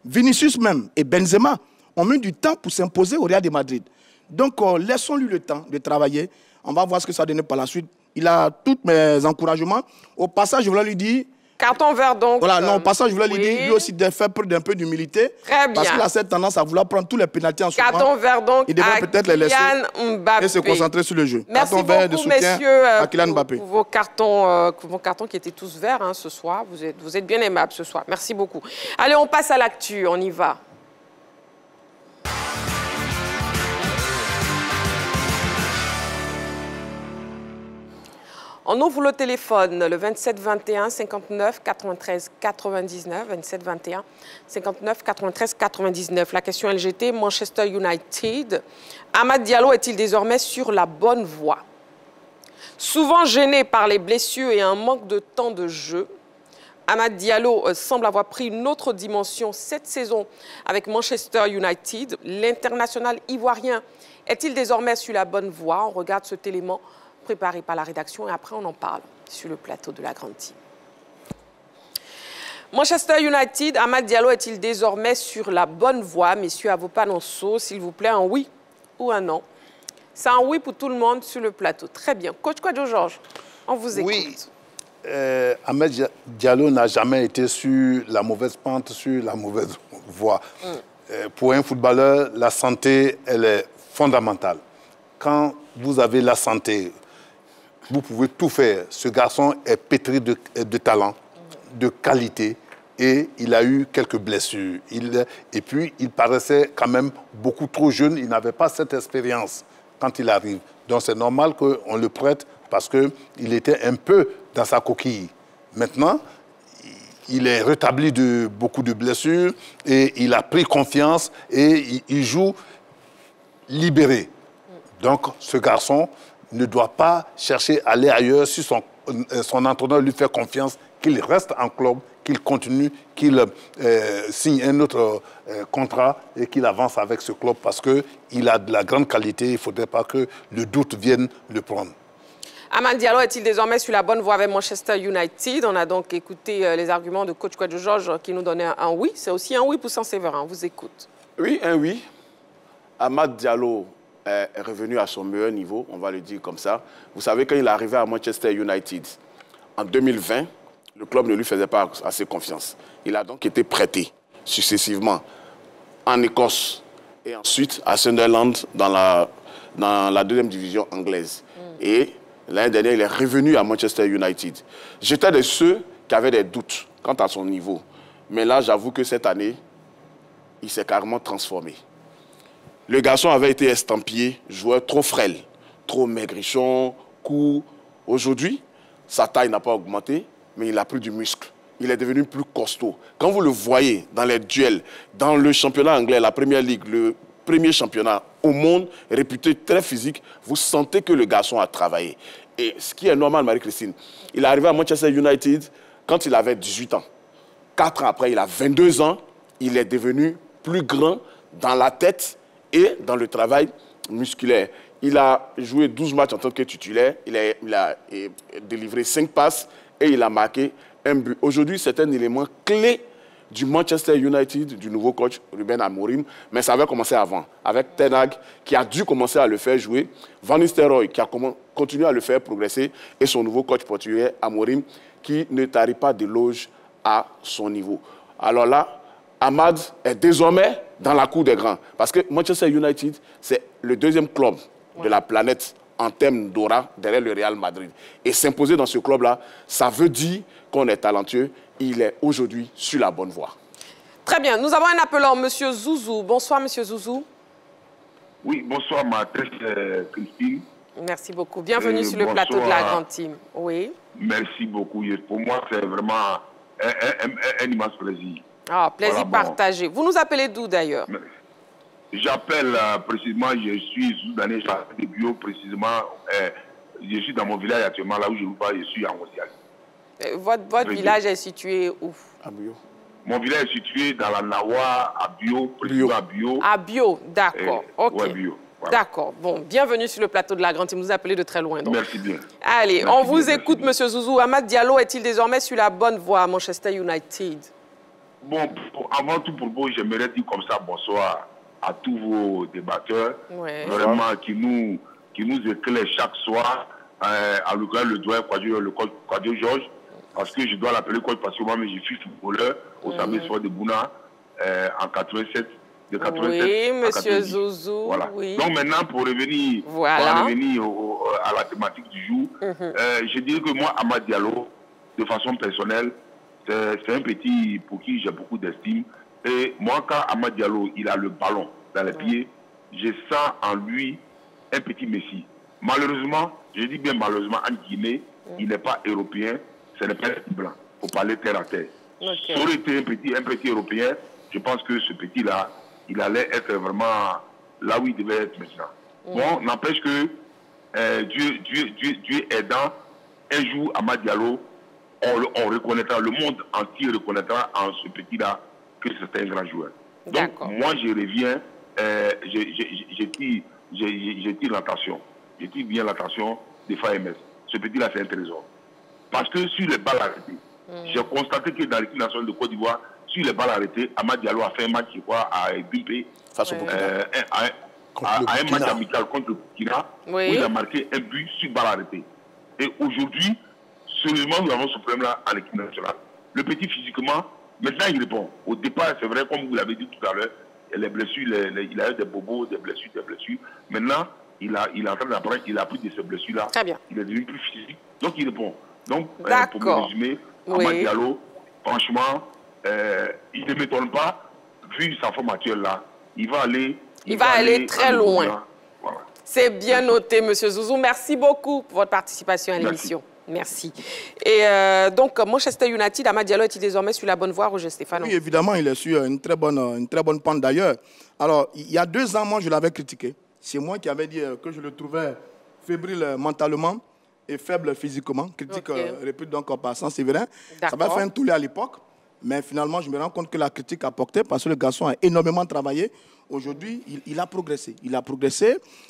Vinicius même et Benzema ont mis du temps pour s'imposer au Real de Madrid. Donc, laissons-lui le temps de travailler. On va voir ce que ça donne par la suite. Il a tous mes encouragements. Au passage, je voulais lui dire, Carton vert donc. Voilà, non, au passage, je voulais lui dire, lui aussi, de faire preuve d'un peu d'humilité. Très bien. Parce qu'il a cette tendance à vouloir prendre tous les pénaltys en souvent. Carton vert donc. Il devrait peut-être les laisser Mbappé. et se concentrer sur le jeu. Merci carton vert de beaucoup, soutien messieurs, à Kylian Mbappé. pour vos cartons qui étaient tous verts hein, ce soir. Vous êtes bien aimables ce soir. Merci beaucoup. Allez, on passe à l'actu. On y va. On ouvre le téléphone, le 27 21 59 93 99, 27 21 59 93 99. La question LGT, Manchester United. Amad Diallo est-il désormais sur la bonne voie? Souvent gêné par les blessures et un manque de temps de jeu, Amad Diallo semble avoir pris une autre dimension cette saison avec Manchester United. L'international ivoirien est-il désormais sur la bonne voie? On regarde cet élément préparé par la rédaction et après on en parle sur le plateau de la grande team. Manchester United, Amad Diallo est-il désormais sur la bonne voie? Messieurs, à vos panonceaux, s'il vous plaît, un oui ou un non? C'est un oui pour tout le monde sur le plateau. Très bien. Coach Kouadio Georges, on vous écoute. Oui, Amad Diallo n'a jamais été sur la mauvaise pente, sur la mauvaise voie. Pour un footballeur, la santé, elle est fondamentale. Quand vous avez la santé, vous pouvez tout faire. Ce garçon est pétri de talent, de qualité, et il a eu quelques blessures. Et puis, il paraissait quand même beaucoup trop jeune. Il n'avait pas cette expérience quand il arrive. Donc, c'est normal qu'on le prête parce qu'il était un peu dans sa coquille. Maintenant, il est rétabli de beaucoup de blessures et il a pris confiance et il joue libéré. Donc, ce garçon ne doit pas chercher à aller ailleurs si son entraîneur lui fait confiance, qu'il reste en club, qu'il continue, qu'il signe un autre contrat et qu'il avance avec ce club parce qu'il a de la grande qualité. Il ne faudrait pas que le doute vienne le prendre. Amad Diallo est-il désormais sur la bonne voie avec Manchester United? On a donc écouté les arguments de coach Kouadio Georges qui nous donnait un oui. C'est aussi un oui pour Saint-Séverin. On vous écoute. Oui, un oui. Amad Diallo est revenu à son meilleur niveau, on va le dire comme ça. Vous savez, quand il est arrivé à Manchester United, en 2020, le club ne lui faisait pas assez confiance. Il a donc été prêté successivement en Écosse et ensuite à Sunderland dans la deuxième division anglaise. Et l'année dernière, il est revenu à Manchester United. J'étais de ceux qui avaient des doutes quant à son niveau. Mais là, j'avoue que cette année, il s'est carrément transformé. Le garçon avait été estampillé, joueur trop frêle, trop maigrichon, court. Aujourd'hui, sa taille n'a pas augmenté, mais il a pris du muscle. Il est devenu plus costaud. Quand vous le voyez dans les duels, dans le championnat anglais, la Premier League, le premier championnat au monde, réputé très physique, vous sentez que le garçon a travaillé. Et ce qui est normal, Marie-Christine, il est arrivé à Manchester United quand il avait 18 ans. 4 ans après, il a 22 ans. Il est devenu plus grand dans la tête et dans le travail musculaire. Il a joué 12 matchs en tant que titulaire, il a délivré 5 passes et il a marqué un but. Aujourd'hui, c'est un élément clé du Manchester United, du nouveau coach Ruben Amorim, mais ça avait commencé avant, avec Ten Hag qui a dû commencer à le faire jouer, Van Nistelrooy qui a continué à le faire progresser et son nouveau coach portugais Amorim qui ne tarit pas d'éloges à son niveau. Alors là, Amad est désormais dans la cour des grands. Parce que Manchester United, c'est le deuxième club de la planète en termes d'aura derrière le Real Madrid. Et s'imposer dans ce club-là, ça veut dire qu'on est talentueux. Il est aujourd'hui sur la bonne voie. Très bien. Nous avons un appelant, M. Zouzou. Bonsoir, M. Zouzou. Oui, bonsoir, ma très Christine. Merci beaucoup. Bienvenue sur le plateau de la grande team. Oui. Merci beaucoup. Pour moi, c'est vraiment un immense plaisir. Ah, plaisir partagé. Vous nous appelez d'où d'ailleurs? J'appelle précisément, je suis soudanais, j'appelle de Bio précisément. Je suis dans mon village actuellement, là où je vous parle, je suis en Osial. Votre village est situé où? À Bio. Mon village est situé dans la Nawa, à Bio, précisément à Bio. À Bio, d'accord. Ok. Ouais, Bio. Voilà. D'accord. Bon, bienvenue sur le plateau de la grande team. Vous appelez de très loin. Donc. Merci bien. Allez, on vous écoute, M. Zouzou. Amad Diallo est-il désormais sur la bonne voie à Manchester United? Bon, avant tout, pour j'aimerais dire comme ça bonsoir à tous vos débatteurs, vraiment qui nous éclairent chaque soir, en l'occurrence le doyen Kouadio Georges, parce que je dois l'appeler coach parce que moi-même je suis footballeur au Samé Sport de Bouna en 87. De 87 oui, à monsieur 90. Zouzou. Voilà. Oui. Donc maintenant, pour revenir, à la thématique du jour, je dirais que moi, Amad Diallo, de façon personnelle, c'est un petit pour qui j'ai beaucoup d'estime. Et moi, quand Amad Diallo, il a le ballon dans les pieds, je sens en lui un petit Messi. Malheureusement, je dis bien malheureusement, en Guinée, il n'est pas européen, ce n'est pas un blanc. Il faut parler terre à terre. Okay. Ça aurait été un petit européen, je pense que ce petit-là, il allait être vraiment là où il devait être maintenant. Bon, n'empêche que Dieu aidant, un jour, Amad Diallo, on reconnaîtra, le monde entier reconnaîtra en ce petit-là que c'est un grand joueur. Donc, moi, je reviens, je tire l'attention. Je tire bien l'attention des FAMS. Ce petit-là, c'est un trésor. Parce que sur les balles arrêtées, j'ai constaté que dans l'équipe nationale de Côte d'Ivoire, sur les balles arrêtées, Amad Diallo a fait un match, je crois, à Bumpé, face au Burkina. À un match amical contre le Burkina, où il a marqué un but sur balle arrêtée. Et aujourd'hui, seulement nous avons ce problème-là en équipe nationale. Le petit, physiquement, maintenant il répond. Au départ, c'est vrai, comme vous l'avez dit tout à l'heure, les blessures, il a eu des bobos, des blessures. Maintenant, il est en train d'apprendre, il a pris de ces blessures-là. Très bien. Il est devenu plus physique, donc il répond. Donc, pour me résumer, Amad Diallo, franchement, il ne m'étonne pas, vu sa forme actuelle là, il va aller très loin. Voilà. C'est bien noté, monsieur Zouzou. Merci beaucoup pour votre participation à l'émission. Merci. Et donc, Manchester United, Amad Diallo est-il désormais sur la bonne voie, Roger Stéphane? Oui, évidemment, il est sur une très bonne pente d'ailleurs. Alors, il y a 2 ans, moi, je l'avais critiqué. C'est moi qui avais dit que je le trouvais fébrile mentalement et faible physiquement. Critique répète donc par Saint-Séverin. Ça m'a fait un tollé à l'époque. Mais finalement, je me rends compte que la critique a porté parce que le garçon a énormément travaillé. Aujourd'hui, il a progressé.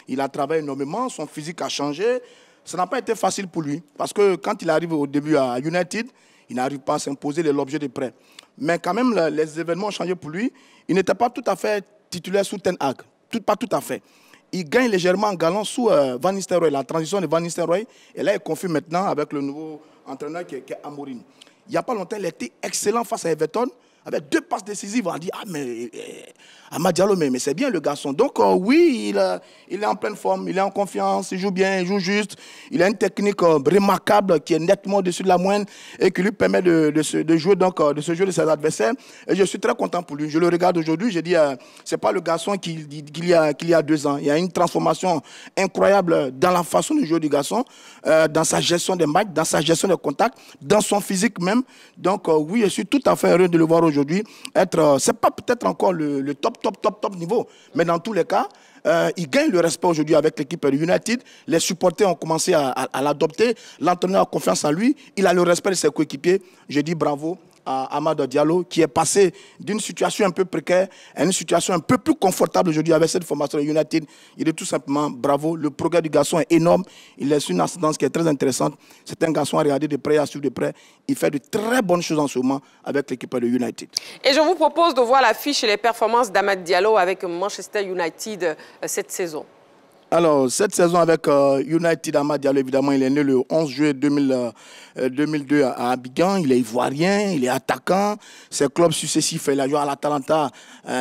Il a travaillé énormément, son physique a changé. Ça n'a pas été facile pour lui parce que quand il arrive au début à United, il n'arrive pas à s'imposer l'objet de prêt. Mais quand même, les événements ont changé pour lui. Il n'était pas tout à fait titulaire sous Ten Hag. Pas tout à fait. Il gagne légèrement en galant sous Van Nistelrooy, la transition de Van Nistelrooy. Et là, il confirme maintenant avec le nouveau entraîneur qui est Amorim. Il n'y a pas longtemps, il était excellent face à Everton, avec 2 passes décisives. On a dit, ah, mais Amad Diallo, mais c'est bien le garçon. Donc, oui, il est en pleine forme, il est en confiance, il joue bien, il joue juste. Il a une technique remarquable qui est nettement au-dessus de la moyenne et qui lui permet de jouer de ses adversaires. Et je suis très content pour lui. Je le regarde aujourd'hui, je dis, c'est pas le garçon qu'il y a 2 ans. Il y a une transformation incroyable dans la façon de jouer du garçon, dans sa gestion des matchs, dans sa gestion des contacts, dans son physique même. Donc, oui, je suis tout à fait heureux de le voir aujourd'hui. C'est pas peut-être encore le top niveau, mais dans tous les cas, il gagne le respect aujourd'hui avec l'équipe de United. Les supporters ont commencé à l'adopter. L'entraîneur a confiance en lui. Il a le respect de ses coéquipiers. Je dis bravo à Amad Diallo qui est passé d'une situation un peu précaire à une situation un peu plus confortable aujourd'hui avec cette formation de United. Il est tout simplement bravo. Le progrès du garçon est énorme. Il laisse une ascendance qui est très intéressante. C'est un garçon à regarder de près, à suivre de près. Il fait de très bonnes choses en ce moment avec l'équipe de United. Et je vous propose de voir l'affiche et les performances d'Amad Diallo avec Manchester United cette saison. Alors, cette saison avec United, Amad Diallo, évidemment, il est né le 11 juillet 2002 à Abidjan. Il est ivoirien, il est attaquant. Ses clubs successifs, il a joué à l'Atalanta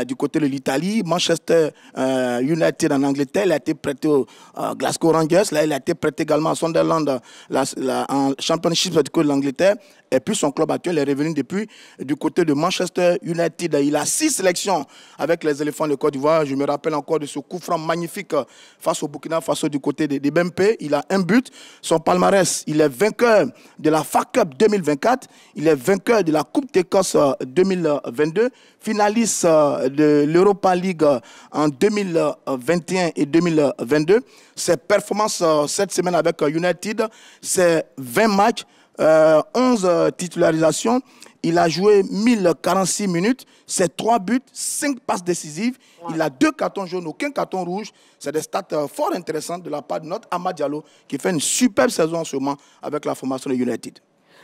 du côté de l'Italie. Manchester United en Angleterre, il a été prêté au Glasgow Rangers. Là, il a été prêté également à Sunderland en Championship du côté de l'Angleterre. Et puis son club actuel est revenu depuis du côté de Manchester United. Il a 6 sélections avec les éléphants de Côte d'Ivoire. Je me rappelle encore de ce coup franc magnifique face au Burkina Faso du côté de Bempé. Il a un but. Son palmarès, il est vainqueur de la FA Cup 2024. Il est vainqueur de la Coupe d'Écosse 2022. Finaliste de l'Europa League en 2021 et 2022. Ses performances cette semaine avec United, c'est 20 matchs. 11 titularisations, il a joué 1046 minutes, c'est 3 buts, 5 passes décisives, il a 2 cartons jaunes, aucun carton rouge. C'est des stats fort intéressantes de la part de notre Amad Diallo qui fait une superbe saison en ce moment avec la formation de United.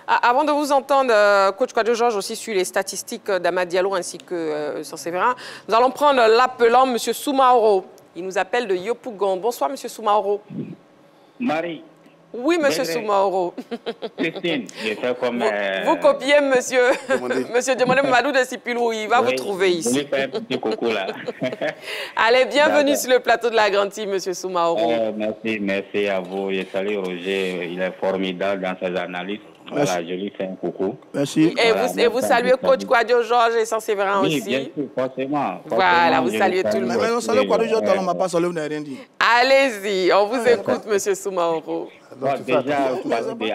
Avant de vous entendre, coach Kwadjo Georges aussi sur les statistiques d'Amad Diallo ainsi que Saint-Séverin, nous allons prendre l'appelant M. Soumaoro. Il nous appelle de Yopougon. Bonsoir M. Soumaoro. Marie. Oui, monsieur Soumaoro. Christine, je fais comme... Vous copiez monsieur Diomandé Mamadou de Sipilou, il va vous trouver ici. Je lui fais un petit coucou là. Allez, bienvenue sur le plateau de la Grande Team, monsieur Soumaoro. Merci à vous. Je salue Roger, il est formidable dans ses analyses. Voilà, je lui fais un coucou. Merci. Et vous saluez coach Kouadio Georges et Saint-Séverin aussi. Oui, bien sûr, forcément. Voilà, vous saluez tout le monde. Mais on salue Kouadio Georges, on ne m'a pas salué, vous n'avez rien dit. Allez-y, on vous écoute, monsieur Soumaoro. Déjà,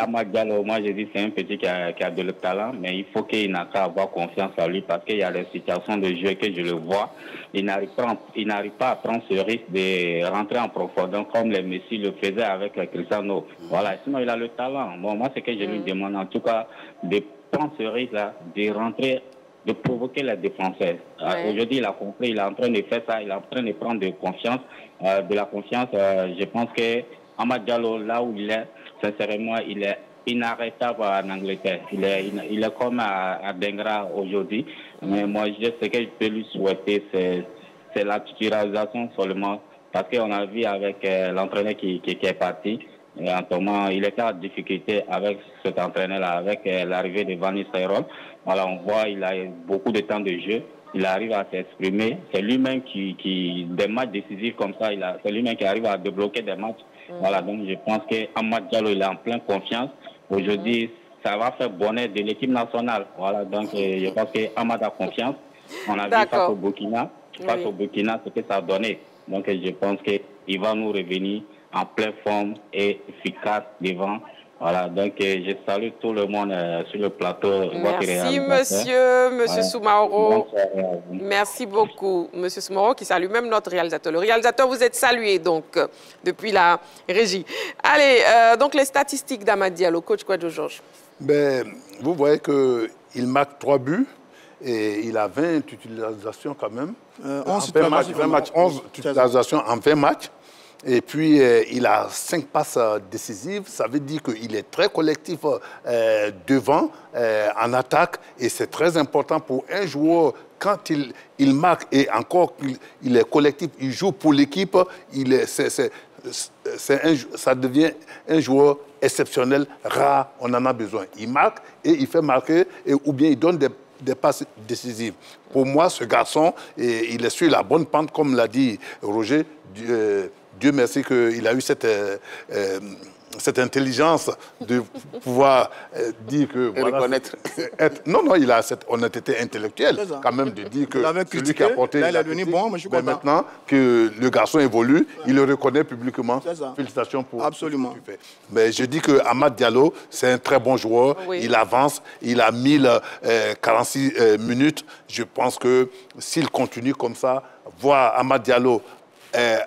Amad Diallo, moi je dis que c'est un petit qui a de le talent, mais il faut qu'il n'a qu'à avoir confiance en lui parce qu'il y a des situations de jeu que je le vois. Il n'arrive pas à prendre ce risque de rentrer en profondeur comme les Messi le faisaient avec Cristiano. Voilà, sinon il a le talent. Bon, moi c'est que je lui demande en tout cas de prendre ce risque-là, de rentrer, de provoquer les défenseurs. Aujourd'hui il a compris, il est en train de faire ça, il est en train de prendre de la confiance. Je pense que Amad Diallo, là où il est, sincèrement, il est inarrêtable en Angleterre. Il est comme à Dengra aujourd'hui. Mais moi, ce que je peux lui souhaiter, c'est la titularisation seulement. Parce qu'on a vu avec l'entraîneur qui est parti. Et en ce moment, il était en difficulté avec cet entraîneur-là, avec l'arrivée de Van Nistelrooy. Voilà, on voit qu'il a beaucoup de temps de jeu. Il arrive à s'exprimer. C'est lui-même des matchs décisifs comme ça, c'est lui-même qui arrive à débloquer des matchs. Voilà, donc je pense qu'Amad Diallo, il est en pleine confiance. Aujourd'hui, ça va faire bonheur de l'équipe nationale. Voilà, donc je pense qu'Amad a confiance. On a vu face au Burkina, ce que ça a donné. Donc je pense qu'il va nous revenir en pleine forme et efficace devant. Voilà, donc je salue tout le monde sur le plateau. Merci monsieur Soumaoro. Merci beaucoup, monsieur Soumaoro, qui salue même notre réalisateur. Le réalisateur, vous êtes salué donc depuis la régie. Allez, donc les statistiques d'Amad Diallo, coach Kouadio Georges. Vous voyez qu'il marque 3 buts et il a 20 utilisations quand même. 11 utilisations en 20 matchs. Et puis, il a 5 passes décisives. Ça veut dire qu'il est très collectif devant, en attaque. Et c'est très important pour un joueur, quand il marque et encore qu'il est collectif, il joue pour l'équipe, ça devient un joueur exceptionnel, rare, on en a besoin. Il marque et il fait marquer, ou bien il donne des passes décisives. Pour moi, ce garçon, il est sur la bonne pente, comme l'a dit Roger. Dieu merci qu'il a eu cette intelligence de pouvoir dire que... Et reconnaître. Non, il a cette honnêteté intellectuelle, quand même, de dire que celui qui a porté... Là, il est devenu bon, mais je suis content. Maintenant que le garçon évolue, il le reconnaît publiquement. Félicitations pour ce que tu fais. Mais je dis que Amad Diallo, c'est un très bon joueur. Oui. Il avance, il a 1046 minutes. Je pense que s'il continue comme ça, voir Amad Diallo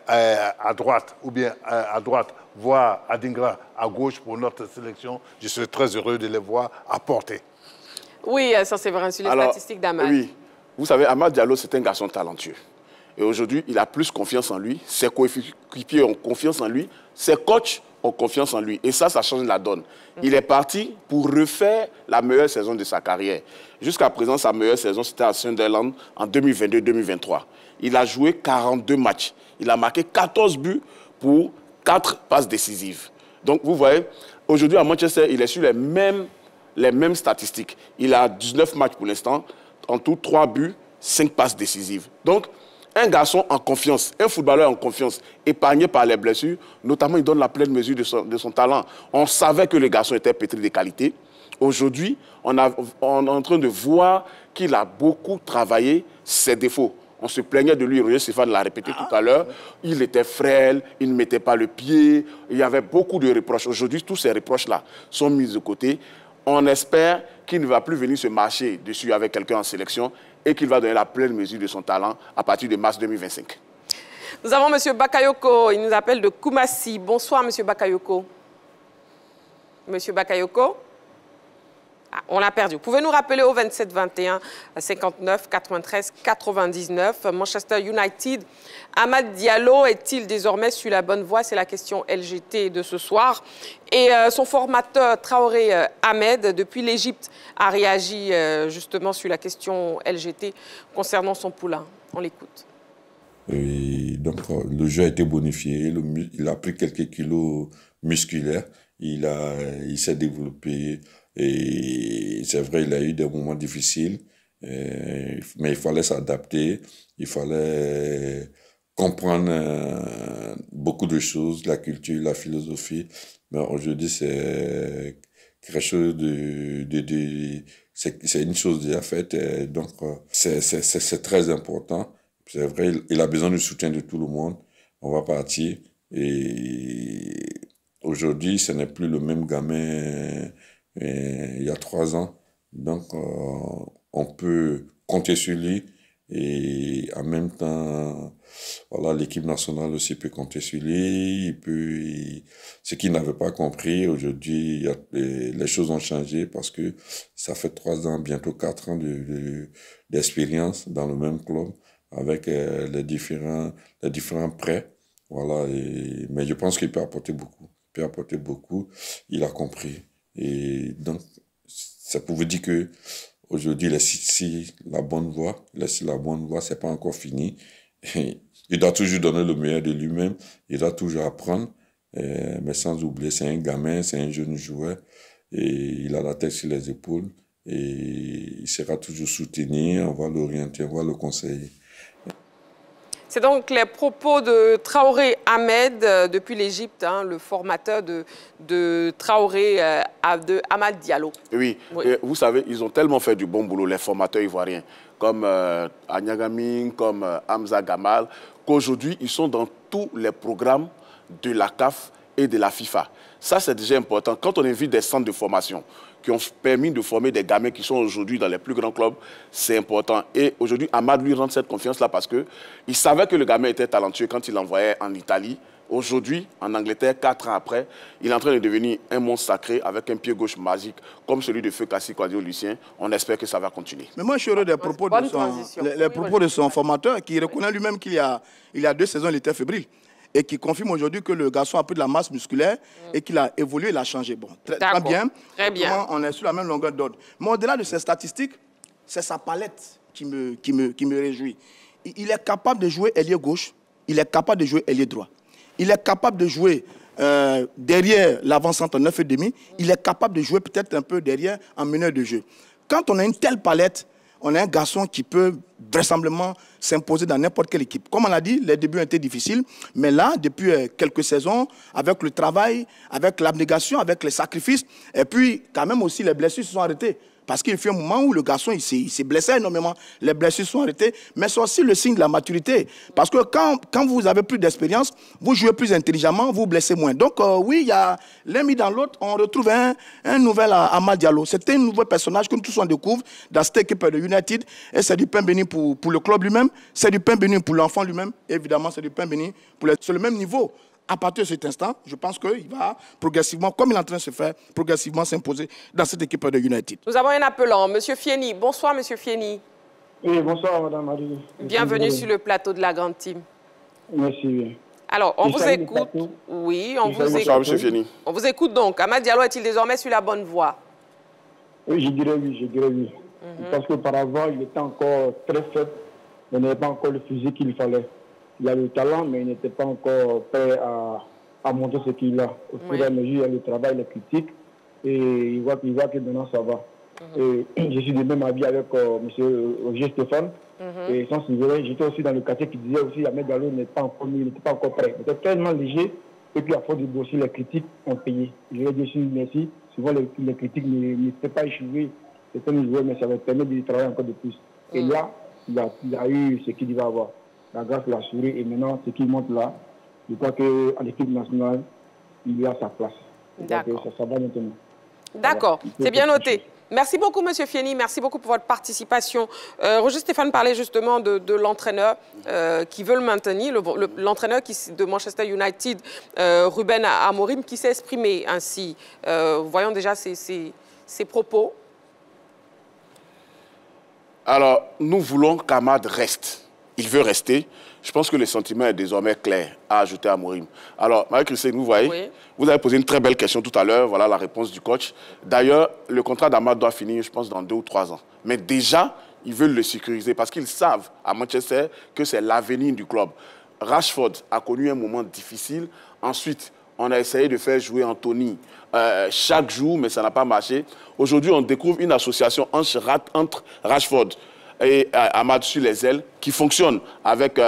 à droite, ou bien à droite, voire Adingra à gauche pour notre sélection, je serais très heureux de les voir apporter. Oui, ça c'est vrai, sur les statistiques d'Amad. Oui, vous savez, Amad Diallo, c'est un garçon talentueux. Et aujourd'hui, il a plus confiance en lui, ses coéquipiers ont confiance en lui, ses coachs ont confiance en lui. Et ça change la donne. Il est parti pour refaire la meilleure saison de sa carrière. Jusqu'à présent, sa meilleure saison, c'était à Sunderland en 2022-2023. Il a joué 42 matchs. Il a marqué 14 buts pour 4 passes décisives. Donc, vous voyez, aujourd'hui, à Manchester, il est sur les mêmes statistiques. Il a 19 matchs pour l'instant. En tout, 3 buts, 5 passes décisives. Donc, un garçon en confiance, un footballeur en confiance, épargné par les blessures, notamment, il donne la pleine mesure de son talent. On savait que le garçon était pétri de qualité. Aujourd'hui, on est en train de voir qu'il a beaucoup travaillé ses défauts. On se plaignait de lui, Roger Stéphane l'a répété tout à l'heure. Il était frêle, il ne mettait pas le pied. Il y avait beaucoup de reproches. Aujourd'hui, tous ces reproches-là sont mis de côté. On espère qu'il ne va plus venir se marcher dessus avec quelqu'un en sélection et qu'il va donner la pleine mesure de son talent à partir de mars 2025. Nous avons M. Bakayoko, il nous appelle de Koumassi. Bonsoir, M. Bakayoko. M. Bakayoko? On l'a perdu. Vous pouvez nous rappeler au 27 21 59 93 99. Manchester United. Amad Diallo est-il désormais sur la bonne voie? C'est la question LGT de ce soir. Et son formateur Traoré Ahmed, depuis l'Égypte, a réagi justement sur la question LGT concernant son poulain. On l'écoute. Donc le jeu a été bonifié. Il a pris quelques kilos musculaire. Il s'est développé et c'est vrai, il a eu des moments difficiles, mais il fallait s'adapter, il fallait comprendre beaucoup de choses, la culture, la philosophie. Mais aujourd'hui, c'est quelque chose c'est une chose déjà faite, donc c'est très important. C'est vrai, il a besoin du soutien de tout le monde. On va partir et aujourd'hui, ce n'est plus le même gamin il y a 3 ans. Donc, on peut compter sur lui et en même temps, voilà, l'équipe nationale aussi peut compter sur lui. Ce qu'il n'avait pas compris, aujourd'hui, les choses ont changé parce que ça fait 3 ans, bientôt 4 ans d'expérience dans le même club avec les différents prêts. Voilà, mais je pense qu'il peut apporter beaucoup. Il a compris. Et donc, ça pour vous dire que aujourd'hui, il est sur la bonne voie. C'est pas encore fini. Il doit toujours donner le meilleur de lui-même. Il doit toujours apprendre. Mais sans oublier, c'est un gamin, c'est un jeune joueur. Et il a la tête sur les épaules. Et il sera toujours soutenu. On va l'orienter, on va le conseiller. C'est donc les propos de Traoré Ahmed depuis l'Égypte, hein, le formateur de Traoré de Amad Diallo. Oui, et vous savez, ils ont tellement fait du bon boulot, les formateurs ivoiriens, comme Agnagaming, comme Hamza Gamal, qu'aujourd'hui, ils sont dans tous les programmes de la CAF et de la FIFA. Ça, c'est déjà important. Quand on invite des centres de formation qui ont permis de former des gamins qui sont aujourd'hui dans les plus grands clubs, c'est important. Et aujourd'hui, Amad lui rend cette confiance-là parce qu'il savait que le gamin était talentueux quand il l'envoyait en Italie. Aujourd'hui, en Angleterre, 4 ans après, il est en train de devenir un monstre sacré avec un pied gauche magique, comme celui de Feu Kassi Kouadio Lucien. On espère que ça va continuer. Mais moi, je suis heureux des propos de son formateur, qui reconnaît lui-même qu'il y a 2 saisons, il était fébrile. Et qui confirme aujourd'hui que le garçon a pris de la masse musculaire et qu'il a évolué, il a changé. Bon, très bien. Très bien. On est sur la même longueur d'ordre. Mais au-delà de ces statistiques, c'est sa palette qui me réjouit. Il est capable de jouer ailier gauche, il est capable de jouer ailier droit. Il est capable de jouer derrière l'avant-centre 9,5. Il est capable de jouer peut-être un peu derrière en meneur de jeu. Quand on a une telle palette, on a un garçon qui peut vraisemblablement s'imposer dans n'importe quelle équipe. Comme on l'a dit, les débuts ont été difficiles, mais là, depuis quelques saisons, avec le travail, avec l'abnégation, avec les sacrifices, et puis quand même aussi les blessures se sont arrêtées. Parce qu'il y a un moment où le garçon il s'est blessé énormément, les blessures sont arrêtées, mais c'est aussi le signe de la maturité. Parce que quand vous avez plus d'expérience, vous jouez plus intelligemment, vous blessez moins. Donc oui, il y a l'un mis dans l'autre, on retrouve un nouvel Amad Diallo. C'était un nouveau personnage que nous tous on découvre dans cette équipe de United. Et c'est du pain béni pour le club lui-même, c'est du pain béni pour l'enfant lui-même. Évidemment, c'est du pain béni sur le même niveau. À partir de cet instant, je pense qu'il va progressivement, comme il est en train de se faire, progressivement s'imposer dans cette équipe de United. Nous avons un appelant, M. Fieni. Bonsoir, M. Fieni. Oui, bonsoir, Mme Marie. Bienvenue sur le plateau de la Grande Team. Merci. Alors, on vous écoute. Oui, on vous écoute. Bonsoir, M. Fieni. On vous écoute donc. Amad Diallo est-il désormais sur la bonne voie? Oui, je dirais oui. Parce qu'auparavant, il était encore très faible. Il n'avait pas encore le physique qu'il fallait. Il a le talent, mais il n'était pas encore prêt à montrer ce qu'il a. Au fur et à mesure, il y a le travail, les critiques, et il voit que maintenant ça va. Et je suis de même avis avec M. Roger Stéphane. Et sans s'y j'étais aussi dans le quartier qui disait aussi Ahmed Diallo n'était pas encore prêt. Il était tellement léger, et puis à force de bosser, les critiques ont payé. Je lui ai dit merci. Souvent, les critiques ne faisaient pas échouer certains joueurs, mais ça va permettre de travailler encore de plus. Et là, il a eu ce qu'il va avoir. La grâce l'a assuré et maintenant, ce qui montre là, je crois qu'à l'équipe nationale, il y a sa place. D'accord. Ça va maintenant. D'accord, c'est bien noté. Merci beaucoup, M. Fieni. Merci beaucoup pour votre participation. Roger Stéphane parlait justement de l'entraîneur qui veut le maintenir, l'entraîneur de Manchester United, Ruben Amorim, qui s'est exprimé ainsi. Voyons déjà ses propos. Alors, nous voulons qu'Amad reste. Il veut rester. Je pense que le sentiment est désormais clair, a ajouté Amorim. Alors, Marie-Christine, vous voyez, vous avez posé une très belle question tout à l'heure. Voilà la réponse du coach. D'ailleurs, le contrat d'Amad doit finir, je pense, dans 2 ou 3 ans. Mais déjà, ils veulent le sécuriser parce qu'ils savent à Manchester que c'est l'avenir du club. Rashford a connu un moment difficile. Ensuite, On a essayé de faire jouer Anthony chaque jour, mais ça n'a pas marché. Aujourd'hui, on découvre une association entre Rashford et Amad sur les ailes qui fonctionne avec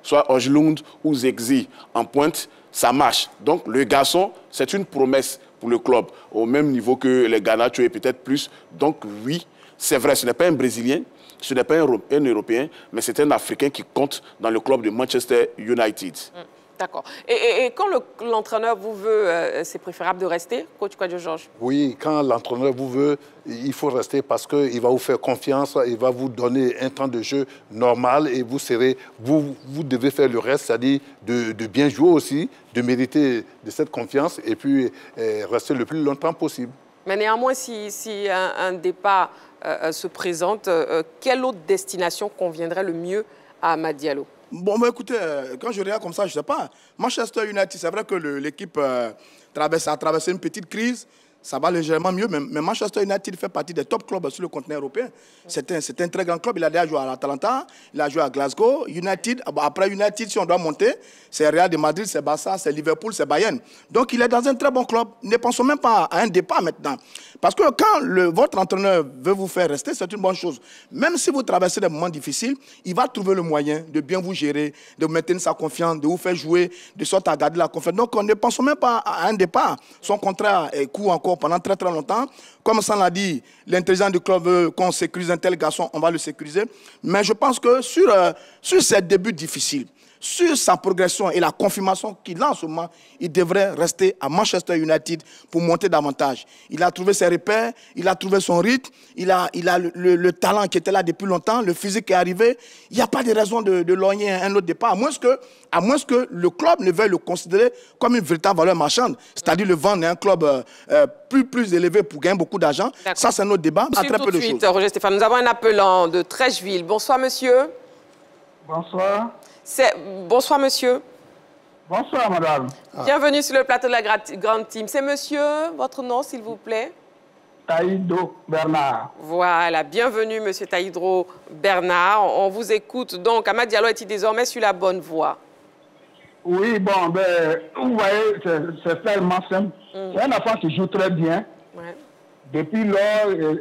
soit Højlund ou Zexi en pointe. Ça marche. Donc, le garçon, c'est une promesse pour le club, au même niveau que les Garnacho et peut-être plus. Donc, oui, c'est vrai, ce n'est pas un Brésilien, ce n'est pas un Européen, mais c'est un Africain qui compte dans le club de Manchester United. D'accord. Et quand l'entraîneur vous veut, c'est préférable de rester, coach Kwadjo Georges? Oui, quand l'entraîneur vous veut, il faut rester parce qu'il va vous faire confiance, il va vous donner un temps de jeu normal et vous devez faire le reste, c'est-à-dire de bien jouer aussi, de mériter de cette confiance et puis rester le plus longtemps possible. Mais néanmoins, si un départ se présente, quelle autre destination conviendrait le mieux à Amad Diallo? Bon, mais écoutez, quand je regarde comme ça, je ne sais pas. Manchester United, c'est vrai que l'équipe a traversé une petite crise. Ça va légèrement mieux, mais Manchester United fait partie des top clubs sur le continent européen. C'est un très grand club. Il a déjà joué à l'Atalanta, il a joué à Glasgow. United, après United, si on doit monter, c'est Real de Madrid, c'est Barça, c'est Liverpool, c'est Bayern. Donc il est dans un très bon club. Ne pensons même pas à un départ maintenant. Parce que quand votre entraîneur veut vous faire rester, c'est une bonne chose. Même si vous traversez des moments difficiles, il va trouver le moyen de bien vous gérer, de vous maintenir sa confiance, de vous faire jouer, de sorte à garder la confiance. Donc on ne pense même pas à un départ. Son contrat court encore pendant très très longtemps. Comme ça l'a dit, l'intelligence du club veut qu'on sécurise un tel garçon, on va le sécuriser. Mais je pense que sur ces débuts difficiles, sur sa progression et la confirmation qu'il a en ce moment, il devrait rester à Manchester United pour monter davantage. Il a trouvé ses repères, il a trouvé son rythme, il a le talent qui était là depuis longtemps, le physique est arrivé. Il n'y a pas de raison de lorgner un autre départ, à moins que le club ne veuille le considérer comme une véritable valeur marchande. C'est-à-dire le vendre à un club plus élevé pour gagner beaucoup d'argent. Ça, c'est un autre débat. Tout de suite, Roger Stéphane, nous avons un appelant de Trècheville. Bonsoir, monsieur. Bonsoir. Bonsoir, monsieur. Bonsoir, madame. Bienvenue sur le plateau de la Grande Team. C'est monsieur, votre nom, s'il vous plaît? Taïdro Bernard. Voilà, bienvenue, monsieur Taïdro Bernard. On vous écoute. Donc, Amad Diallo est-il désormais sur la bonne voie? Oui, bon, ben, vous voyez, c'est tellement simple. C'est un enfant qui joue très bien. Ouais. Depuis lors,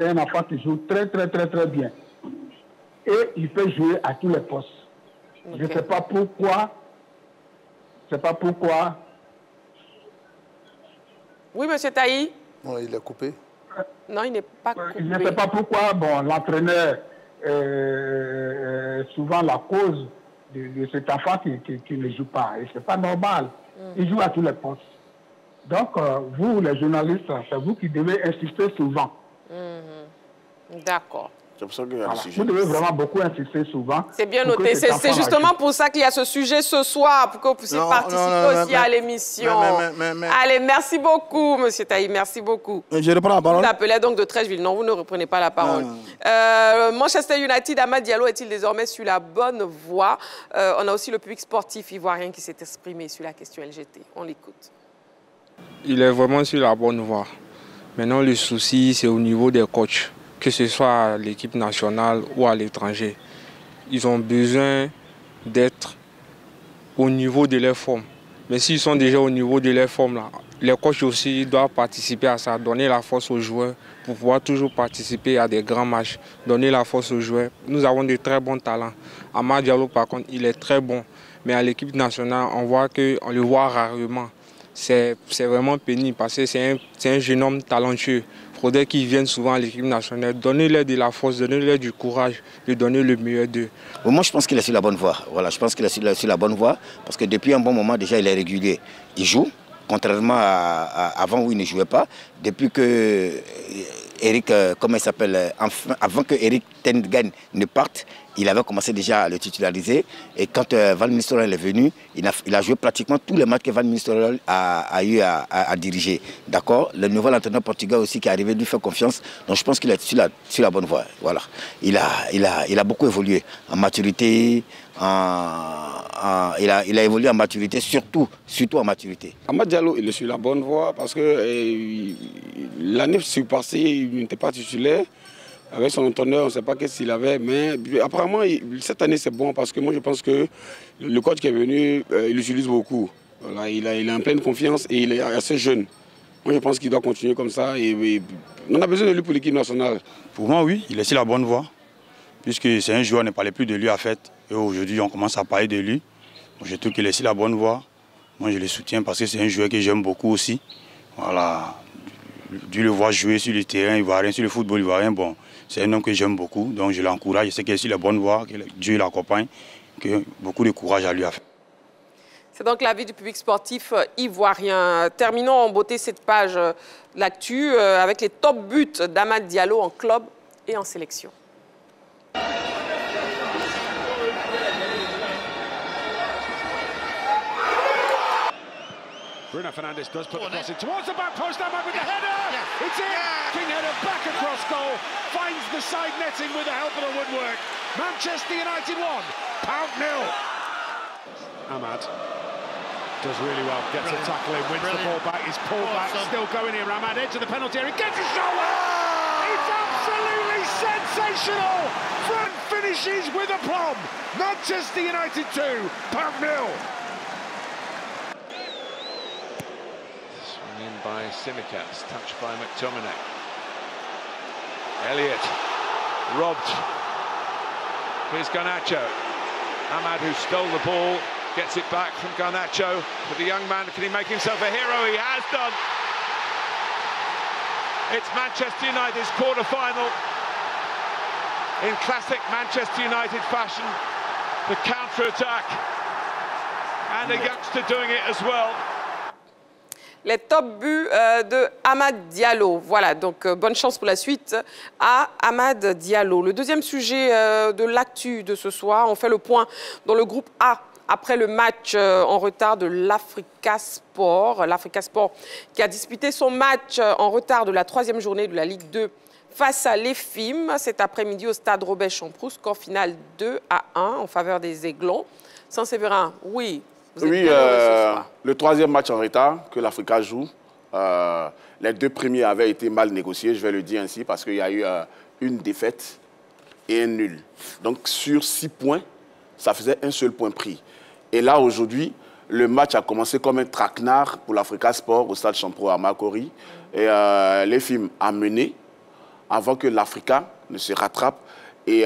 un enfant qui joue très bien. Et il peut jouer à tous les postes. Okay. Je ne sais pas pourquoi. Oui, monsieur Taï. Non, il est coupé. Non, il n'est pas coupé. Je ne sais pas pourquoi. Bon, l'entraîneur souvent la cause de cet enfant qui ne joue pas. Et ce n'est pas normal. Il joue à tous les postes. Donc, vous, les journalistes, c'est vous qui devez insister souvent. D'accord. C'est pour ça qu'il y a le sujet. Vous devez vraiment beaucoup insister souvent. C'est bien noté. C'est justement pour ça qu'il y a ce sujet ce soir, pour que vous puissiez participer aussi à l'émission. Allez, merci beaucoup, monsieur Taï. Merci beaucoup. Je reprends la parole. Vous l'appelez donc de Trècheville. Non, vous ne reprenez pas la parole. Manchester United, Amad Diallo est-il désormais sur la bonne voie? On a aussi le public sportif ivoirien qui s'est exprimé sur la question LGT. On l'écoute. Il est vraiment sur la bonne voie. Maintenant, le souci, c'est au niveau des coachs. Que ce soit à l'équipe nationale ou à l'étranger, ils ont besoin d'être au niveau de leur forme. Mais s'ils sont déjà au niveau de leur forme, là, les coachs aussi doivent participer à ça, donner la force aux joueurs pour pouvoir toujours participer à des grands matchs, donner la force aux joueurs. Nous avons de très bons talents. Amad Diallo, par contre, il est très bon. Mais à l'équipe nationale, on le voit rarement. C'est vraiment pénible parce que c'est un jeune homme talentueux. Il faudrait qu'ils viennent souvent à l'équipe nationale, donner-leur de la force, donner-leur du courage, de donner le meilleur d'eux. Moi, je pense qu'il est sur la bonne voie. Voilà, je pense qu'il est sur la bonne voie parce que depuis un bon moment, déjà, il est régulier. Il joue, contrairement à avant où il ne jouait pas. Depuis que Eric, comment il s'appelle, avant que Eric ten Hag ne parte, il avait commencé déjà à le titulariser. Et quand Van Nistelrooy est venu, il a joué pratiquement tous les matchs que Van Nistelrooy a eu à diriger. D'accord. Le nouvel entraîneur portugais aussi qui est arrivé lui fait confiance. Donc je pense qu'il est sur la bonne voie. Voilà. Il a beaucoup évolué en maturité. Il a évolué en maturité, surtout en maturité. Amad Diallo, il est sur la bonne voie parce que l'année passée, il n'était pas titulaire. Avec son entraîneur, on ne sait pas qu'est-ce qu'il avait, mais apparemment, cette année, c'est bon parce que moi, je pense que le coach qui est venu, il l'utilise beaucoup. Voilà, il est en pleine confiance et il est assez jeune. Moi, je pense qu'il doit continuer comme ça. Et on a besoin de lui pour l'équipe nationale. Pour moi, oui, il est sur la bonne voie. Puisque c'est un joueur, on ne parlait plus de lui, en fait. Et aujourd'hui, on commence à parler de lui. Donc, je trouve qu'il est sur la bonne voie. Moi, je le soutiens parce que c'est un joueur que j'aime beaucoup aussi. Voilà. Dû le voir jouer sur le terrain ivoirien, sur le football ivoirien, bon, c'est un homme que j'aime beaucoup. Donc, je l'encourage. Je sais qu'il est sur la bonne voie, que Dieu l'accompagne, que beaucoup de courage à lui à faire. C'est donc l'avis du public sportif ivoirien. Terminons en beauté cette page de l'actu avec les top buts d'Amad Diallo en club et en sélection. Bruno Fernandes does put the cross in towards the back post. Amad with the header. It's in. King header back across goal. Finds the side netting with the help of the woodwork. Manchester United 1, Pound 0. Amad does really well. Gets a tackle in, wins the ball back. He's pulled back. Still going here. Amad edge of the penalty area. Gets his shot. It's absolutely sensational. Front finishes with aplomb. Manchester United 2, Pound 0. In by Simicas, touched by McTominay. Elliott, robbed. Here's Garnacho. Amad, who stole the ball, gets it back from Garnacho. But the young man, can he make himself a hero? He has done. It's Manchester United's quarter-final. In classic Manchester United fashion, the counter-attack. And a youngster doing it as well. Les top buts de Amad Diallo. Voilà, donc bonne chance pour la suite à Amad Diallo. Le deuxième sujet de l'actu de ce soir, on fait le point dans le groupe A après le match en retard de l'Africa Sport. L'Africa Sport qui a disputé son match en retard de la 3e journée de la Ligue 2 face à l'EFIM cet après-midi au stade Robert Champrou. Score final 2-1 en faveur des Aiglons. Saint-Séverin, oui. Oui, le 3e match en retard que l'Africa joue, les 2 premiers avaient été mal négociés, je vais le dire ainsi, parce qu'il y a eu une défaite et un nul. Donc sur 6 points, ça faisait un seul point pris. Et là, aujourd'hui, le match a commencé comme un traquenard pour l'Africa Sport au stade Champrou à Makori. Et l'EFIM a mené avant que l'Africa ne se rattrape et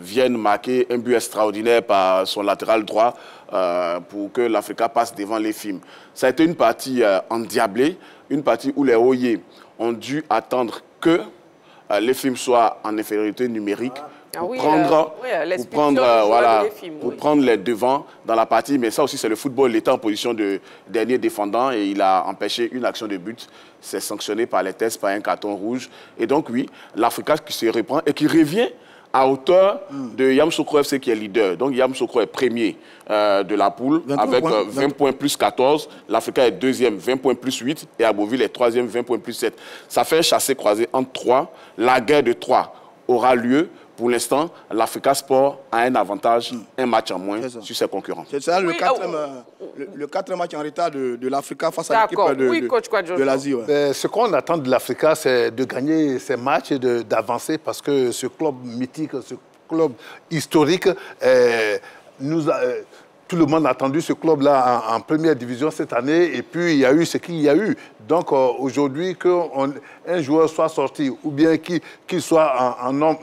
vienne marquer un but extraordinaire par son latéral droit pour que l'Africa passe devant l'EFIM. Ça a été une partie endiablée, une partie où les Oyer ont dû attendre que l'EFIM soit en infériorité numérique pour prendre les devants dans la partie. Mais ça aussi, c'est le football. Il était en position de dernier défendant et il a empêché une action de but. C'est sanctionné par les tests, par un carton rouge. Et donc, oui, l'Africa qui se reprend et qui revient à hauteur de Yamoussoukro FC qui est leader. Donc Yamoussoukro est premier de la poule avec 20 points plus 14. L'Africa est 2e, 20 points plus 8. Et Aboville est 3e, 20 points plus 7. Ça fait un chassé-croisé entre 3. La guerre de 3 aura lieu. Pour l'instant, l'Africa Sport a un avantage, un match en moins sur ses concurrents. C'est ça le 4e match en retard de l'Africa face à l'équipe de l'Asie. Ouais. Ce qu'on attend de l'Africa, c'est de gagner ces matchs et d'avancer parce que ce club mythique, ce club historique, tout le monde a attendu ce club-là en première division cette année et puis il y a eu ce qu'il y a eu. Donc aujourd'hui, qu'un joueur soit sorti ou bien qu'il soit en nombre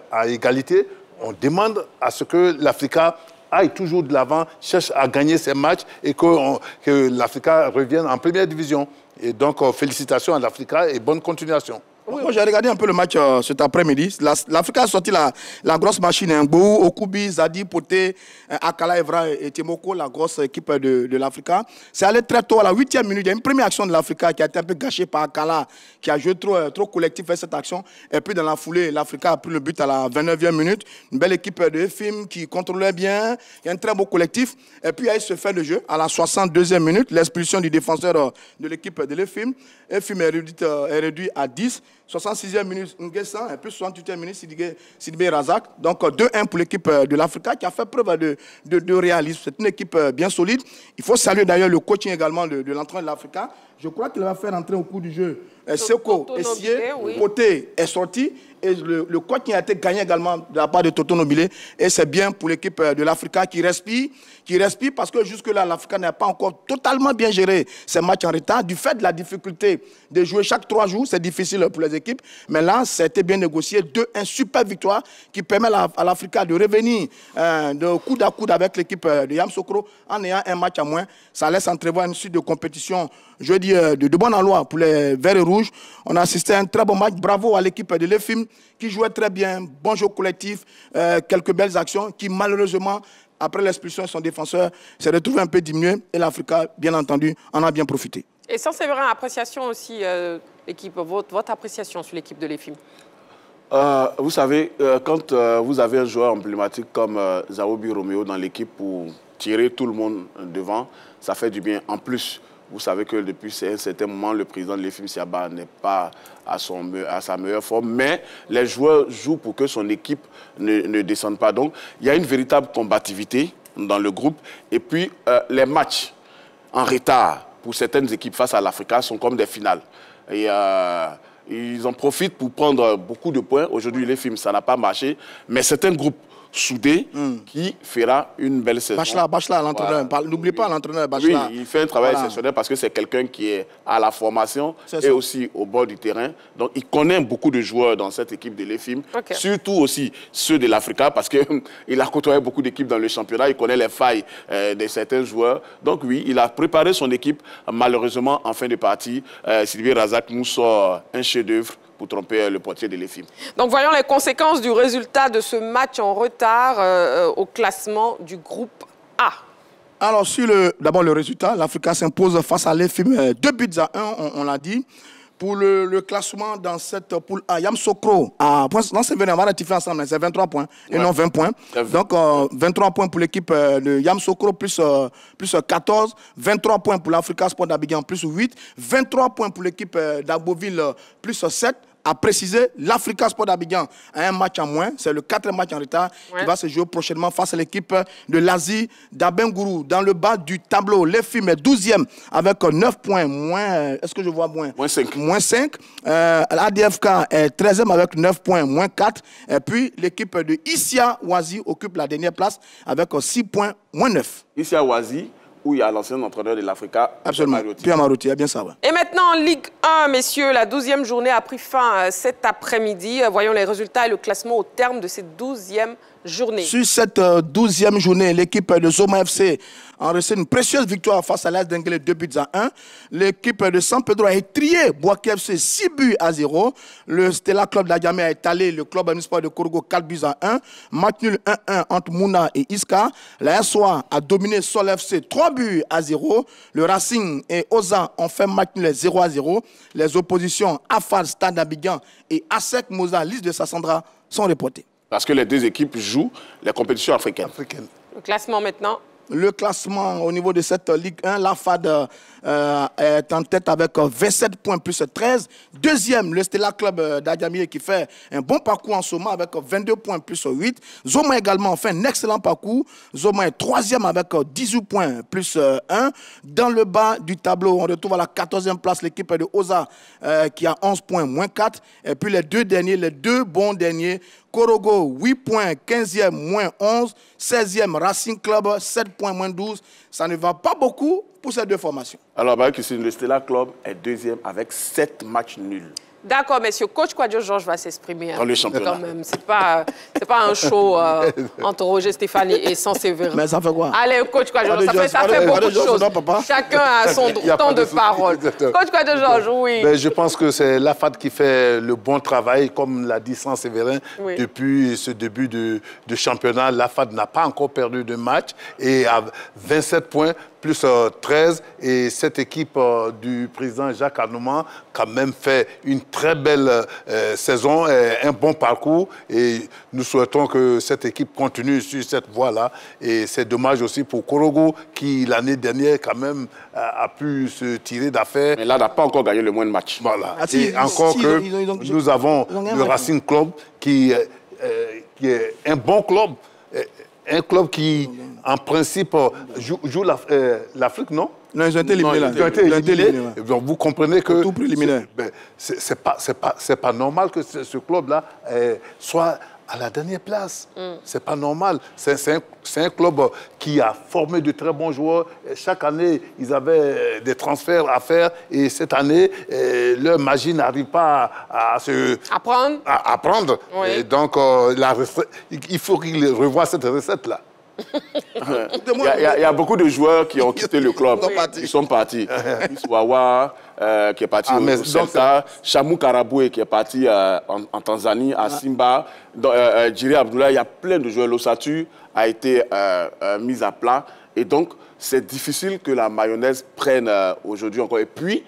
à égalité, on demande à ce que l'Africa aille toujours de l'avant, cherche à gagner ses matchs et que l'Africa revienne en première division. Et donc félicitations à l'Africa et bonne continuation. Oui, moi, j'ai regardé un peu le match cet après-midi. L'Afrique a sorti la grosse machine. Mbou, Okubi, Zadi, Poté, Akala, Evra et Timoko, la grosse équipe de l'Africa. C'est allé très tôt à la 8e minute. Il y a une première action de l'Africa qui a été un peu gâchée par Akala, qui a joué trop collectif avec cette action. Et puis dans la foulée, l'Africa a pris le but à la 29e minute. Une belle équipe de EFIM qui contrôlait bien. Il y a un très beau collectif. Et puis il y a eu ce fait de jeu à la 62e minute. L'expulsion du défenseur de l'équipe de l'EFIM. EFIM est réduit à 10. 66e minute, Nguessan, et puis 68e minute, Sidibé Razak. Donc 2-1 pour l'équipe de l'Africa qui a fait preuve de réalisme. C'est une équipe bien solide. Il faut saluer d'ailleurs le coaching également de l'entraîneur de l'Africa. Je crois qu'il va faire entrer au cours du jeu Seko Essier, Poté est sorti Et le coach qui a été gagné également de la part de Toto Nobile. Et c'est bien pour l'équipe de l'Africa qui respire parce que jusque-là, l'Africa n'a pas encore totalement bien géré ses matchs en retard. Du fait de la difficulté de jouer chaque 3 jours, c'est difficile pour les équipes. Mais là, ça a été bien négocié. 2-1, super victoire qui permet à l'Africa de revenir de coude à coude avec l'équipe de Yamoussoukro en ayant un match à moins. Ça laisse entrevoir une suite de compétition, je veux dire, de bonne alloi pour les Verts et Rouges. On a assisté à un très bon match. Bravo à l'équipe de l'EFIM qui jouait très bien. Bon jeu collectif, quelques belles actions qui, malheureusement, après l'expulsion de son défenseur, s'est retrouvé un peu diminué. Et l'Africa, bien entendu, en a bien profité. Et sans sévère appréciation aussi, l'équipe, votre appréciation sur l'équipe de l'EFIM. Vous savez, quand vous avez un joueur emblématique comme Zaobi Romeo dans l'équipe pour tirer tout le monde devant, ça fait du bien. En plus, vous savez que depuis un certain moment, le président de l'EFIM Siaba n'est pas à sa meilleure forme, mais les joueurs jouent pour que son équipe ne descende pas. Donc, il y a une véritable combativité dans le groupe. Et puis, les matchs en retard pour certaines équipes face à l'Africa sont comme des finales. Et ils en profitent pour prendre beaucoup de points. Aujourd'hui, l'EFIM, ça n'a pas marché, mais certains groupes soudé qui fera une belle saison. Bachela, l'entraîneur. Voilà. N'oublie pas l'entraîneur Bachela. Oui, il fait un travail exceptionnel parce que c'est quelqu'un qui est à la formation et aussi au bord du terrain. Donc, il connaît beaucoup de joueurs dans cette équipe de l'EFIM, surtout aussi ceux de l'Africa parce qu'il a côtoyé beaucoup d'équipes dans le championnat. Il connaît les failles de certains joueurs. Donc, oui, il a préparé son équipe. Malheureusement, en fin de partie, Sylvie Razak nous sort un chef-d'œuvre pour tromper le portier de l'EFIM. Donc, voyons les conséquences du résultat de ce match en retard au classement du groupe A. Alors, d'abord le résultat, l'Africa s'impose face à l'EFIM 2-1, on l'a dit. Pour le classement dans cette poule A, Yamoussoukro, dans ces on va ratifier ensemble, c'est 23 points et non 20 points. Donc, 23 points pour l'équipe de Yamoussoukro plus 14, 23 points pour l'Africa Sport d'Abidjan plus 8, 23 points pour l'équipe d'Agboville plus 7. À préciser, l'Africa Sport d'Abidjan a un match en moins. C'est le 4e match en retard qui va se jouer prochainement face à l'équipe de l'Asie d'Abengourou. Dans le bas du tableau, l'EFIM est 12e avec 9 points moins. Est-ce que je vois moins? Moins 5. Moins 5. L'ADFK est 13e avec 9 points moins 4. Et puis l'équipe de Issia Ouazi occupe la dernière place avec 6 points moins 9. Issia Ouazi, où il y a l'ancien entraîneur de l'Africa. Absolument. Pierre Marotti, bien ça. Ouais. Et maintenant, en Ligue 1, messieurs, la 12e journée a pris fin cet après-midi. Voyons les résultats et le classement au terme de cette 12e journée. Sur cette 12e journée, l'équipe de Zoma FC a reçu une précieuse victoire face à l'AS Denguélé 2-1. L'équipe de San Pedro a étrié Boaké FC 6-0. Le Stella Club d'Adjamé a étalé le club municipal de Korogo 4-1. Match nul 1-1 entre Mouna et Iska. La SOA a dominé Sol FC 3-0. Le Racing et Oza ont fait match nul 0-0. Les oppositions Afar Stade Abidjan et ASEC Moza Lys de Sassandra sont reportées. Parce que les deux équipes jouent les compétitions africaines. Le classement maintenant. Le classement au niveau de cette Ligue 1, la FAD est en tête avec 27 points plus 13. Deuxième, le Stella Club d'Adjamé qui fait un bon parcours en ce moment avec 22 points plus 8. Zoma également fait un excellent parcours. Zoma est troisième avec 18 points plus 1. Dans le bas du tableau, on retrouve à la 14e place l'équipe de Oza qui a 11 points moins 4. Et puis les deux bons derniers, Korogo, 8 points, 15e, moins 11, 16e, Racing Club, 7 points, moins 12. Ça ne va pas beaucoup pour ces deux formations. Alors, le Stella Club est deuxième avec 7 matchs nuls. D'accord, messieurs. Coach Kouadio Georges va s'exprimer. Dans le championnat. Quand même. C'est pas un show entre Roger Stéphane et Saint-Séverin. Mais ça fait quoi? Allez, Coach Kouadio Georges, ça fait beaucoup de choses. Chacun a son temps de parole. Coach Kouadio Georges, oui. Mais je pense que c'est la FAD qui fait le bon travail, comme l'a dit Saint-Séverin. Oui. Depuis ce début de championnat, la FAD n'a pas encore perdu de match et a 27 points plus 13. Et cette équipe du président Jacques Anouma quand même fait une très belle saison, un bon parcours. Et nous souhaitons que cette équipe continue sur cette voie-là. Et c'est dommage aussi pour Korogo qui, l'année dernière, quand même, a pu se tirer d'affaire. Mais là, n'a pas encore gagné le moins de matchs. Voilà. Et encore que nous avons le Racing Club qui est un bon club. Un club qui, en principe, joue l'Afrique, non? Non, ils ont été éliminés là. Ils ont été éliminés. Donc vous comprenez que tout préliminaire. C'est pas normal que ce club-là soit à la dernière place. C'est pas normal. C'est un club qui a formé de très bons joueurs. Chaque année, ils avaient des transferts à faire. Et cette année, leur magie n'arrive pas à prendre. Oui. Et donc, il faut qu'ils revoient cette recette-là. Il y a beaucoup de joueurs qui ont quitté le club. Ils sont partis. Wawa, qui est parti au Celta, Chamou Karaboué, qui est parti en Tanzanie, à Simba, Djiri Abdoulaye. Il y a plein de joueurs. L'Osatu a été mis à plat. Et donc, c'est difficile que la mayonnaise prenne aujourd'hui encore. Et puis,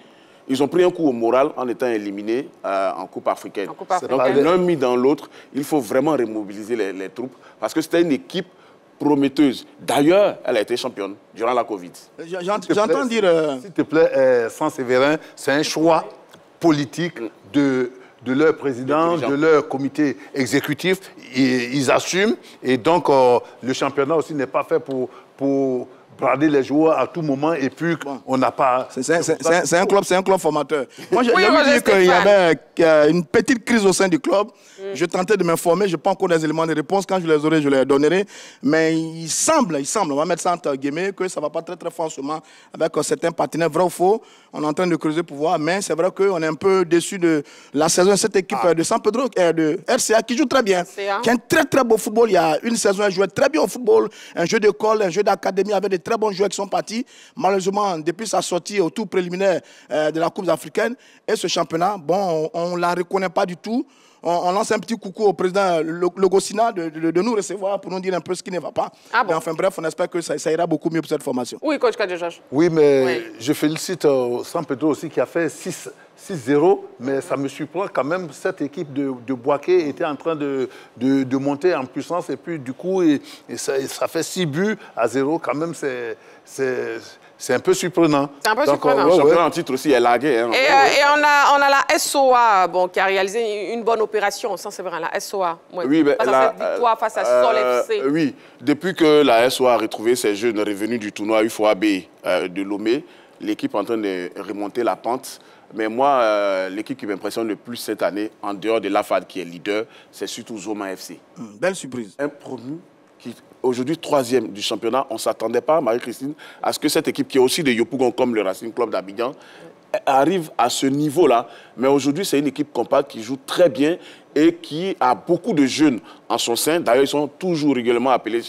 ils ont pris un coup au moral en étant éliminés en Coupe africaine. Donc, l'un mis dans l'autre, il faut vraiment remobiliser les troupes. Parce que c'était une équipe prometteuse. D'ailleurs, elle a été championne durant la Covid. J'entends dire... S'il te plaît, Saint-Séverin, c'est un choix politique de leur président, de leur comité exécutif. Ils assument. Et donc, le championnat aussi n'est pas fait pour brader les joueurs à tout moment. Et puis, on n'a pas... C'est un club formateur. Moi, j'ai vu dire qu'il y avait une petite crise au sein du club. Je tentais de m'informer. Je n'ai pas encore des éléments de réponse. Quand je les aurai, je les donnerai. Mais il semble, on va mettre ça entre guillemets, que ça ne va pas très très forcément avec certains partenaires, vrai ou faux. On est en train de creuser pour voir. Mais c'est vrai qu'on est un peu déçu de la saison de cette équipe de San Pedro, de RCA, qui joue très bien. Qui a un très très beau football. Il y a une saison, elle jouait très bien au football. Un jeu d'école, un jeu d'académie avec des très bons joueurs qui sont partis. Malheureusement, depuis sa sortie au tour préliminaire de la Coupe africaine et ce championnat, bon, on ne la reconnaît pas du tout. On lance un petit coucou au président Logosina de nous recevoir pour nous dire un peu ce qui ne va pas. Mais enfin bref, on espère que ça ira beaucoup mieux pour cette formation. Oui, coach Kadjojoge. Oui, mais je félicite San Pedro aussi qui a fait 6-0, mais ça me surprend quand même, cette équipe de Boaké était en train de monter en puissance et puis du coup, ça fait 6 buts à 0, quand même c'est un peu surprenant. C'est un peu surprenant. Le championnat en titre aussi est lagué. Hein. Et on a la SOA qui a réalisé une bonne opération, c'est vrai, la SOA. Oui, mais cette victoire face à Sol FC. Oui, depuis que la SOA a retrouvé ses jeunes revenus du tournoi UFOAB de Lomé, l'équipe est en train de remonter la pente. Mais moi, l'équipe qui m'impressionne le plus cette année, en dehors de l'AFAD qui est leader, c'est surtout Zoma FC. Belle surprise. Un promu qui, aujourd'hui, 3e du championnat. On ne s'attendait pas, Marie-Christine, à ce que cette équipe qui est aussi de Yopougon, comme le Racing Club d'Abidjan, arrive à ce niveau-là. Mais aujourd'hui, c'est une équipe compacte qui joue très bien et qui a beaucoup de jeunes en son sein. D'ailleurs, ils sont toujours régulièrement appelés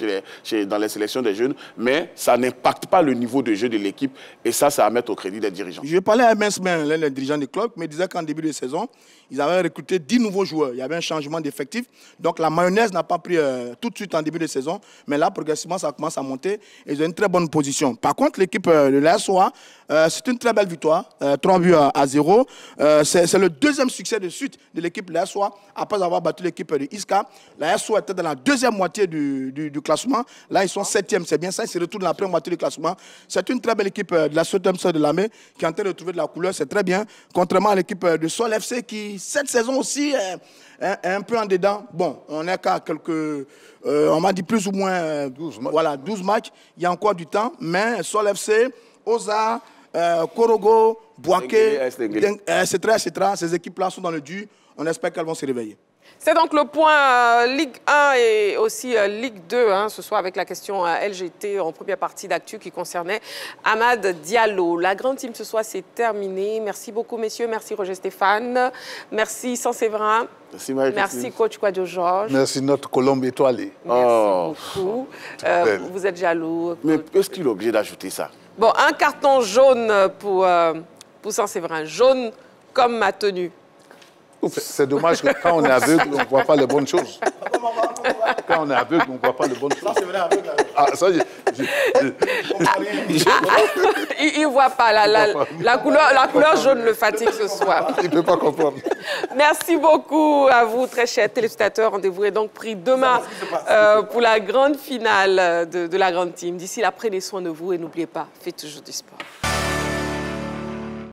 dans les sélections des jeunes, mais ça n'impacte pas le niveau de jeu de l'équipe. Et ça, c'est à mettre au crédit des dirigeants. Je parlais à Mensman, l'un des dirigeants du club, mais il disait qu'en début de saison, ils avaient recruté 10 nouveaux joueurs. Il y avait un changement d'effectif. Donc la mayonnaise n'a pas pris tout de suite en début de saison, mais là, progressivement, ça commence à monter et ils ont une très bonne position. Par contre, l'équipe de la SOA, c'est une très belle victoire, 3 buts à 0. C'est le deuxième succès de suite de l'équipe de la SOA après avoir battu l'équipe de Iska. La SOA était dans la deuxième moitié du classement. Là, ils sont 7e, c'est bien ça. Ils se retrouvent dans la première moitié du classement. C'est une très belle équipe de la Southampton de l'Amé qui est en train de trouver de la couleur. C'est très bien. Contrairement à l'équipe de Sol FC qui, cette saison aussi, est un peu en dedans. Bon, on est qu'à quelques... on m'a dit plus ou moins 12 matchs. Il y a encore du temps. Mais Sol FC, Oza, Korogo, Boaké, etc. Ces équipes-là sont dans le dur. On espère qu'elles vont se réveiller. C'est donc le point Ligue 1 et aussi Ligue 2, ce soir avec la question LGT en première partie d'actu qui concernait Amad Diallo. La grande team ce soir, c'est terminé. Merci beaucoup, messieurs. Merci, Roger Stéphane. Merci, Saint-Séverin. Merci, Marie-Christine. Merci, coach Kadjojoge. Merci, notre Colombe étoilée. Merci beaucoup. Vous êtes jaloux. Mais est-ce qu'il est obligé d'ajouter ça? Bon, un carton jaune pour Saint-Séverin. Jaune comme ma tenue. C'est dommage que quand on est aveugle, on ne voit pas les bonnes choses. Quand on est aveugle, on ne voit pas les bonnes choses. Il ne voit pas. La couleur jaune le fatigue ce soir. Il ne peut pas comprendre. Merci beaucoup à vous, très chers téléspectateurs. Rendez-vous est donc pris demain pour la grande finale de la grande team. D'ici là, prenez soin de vous et n'oubliez pas, faites toujours du sport.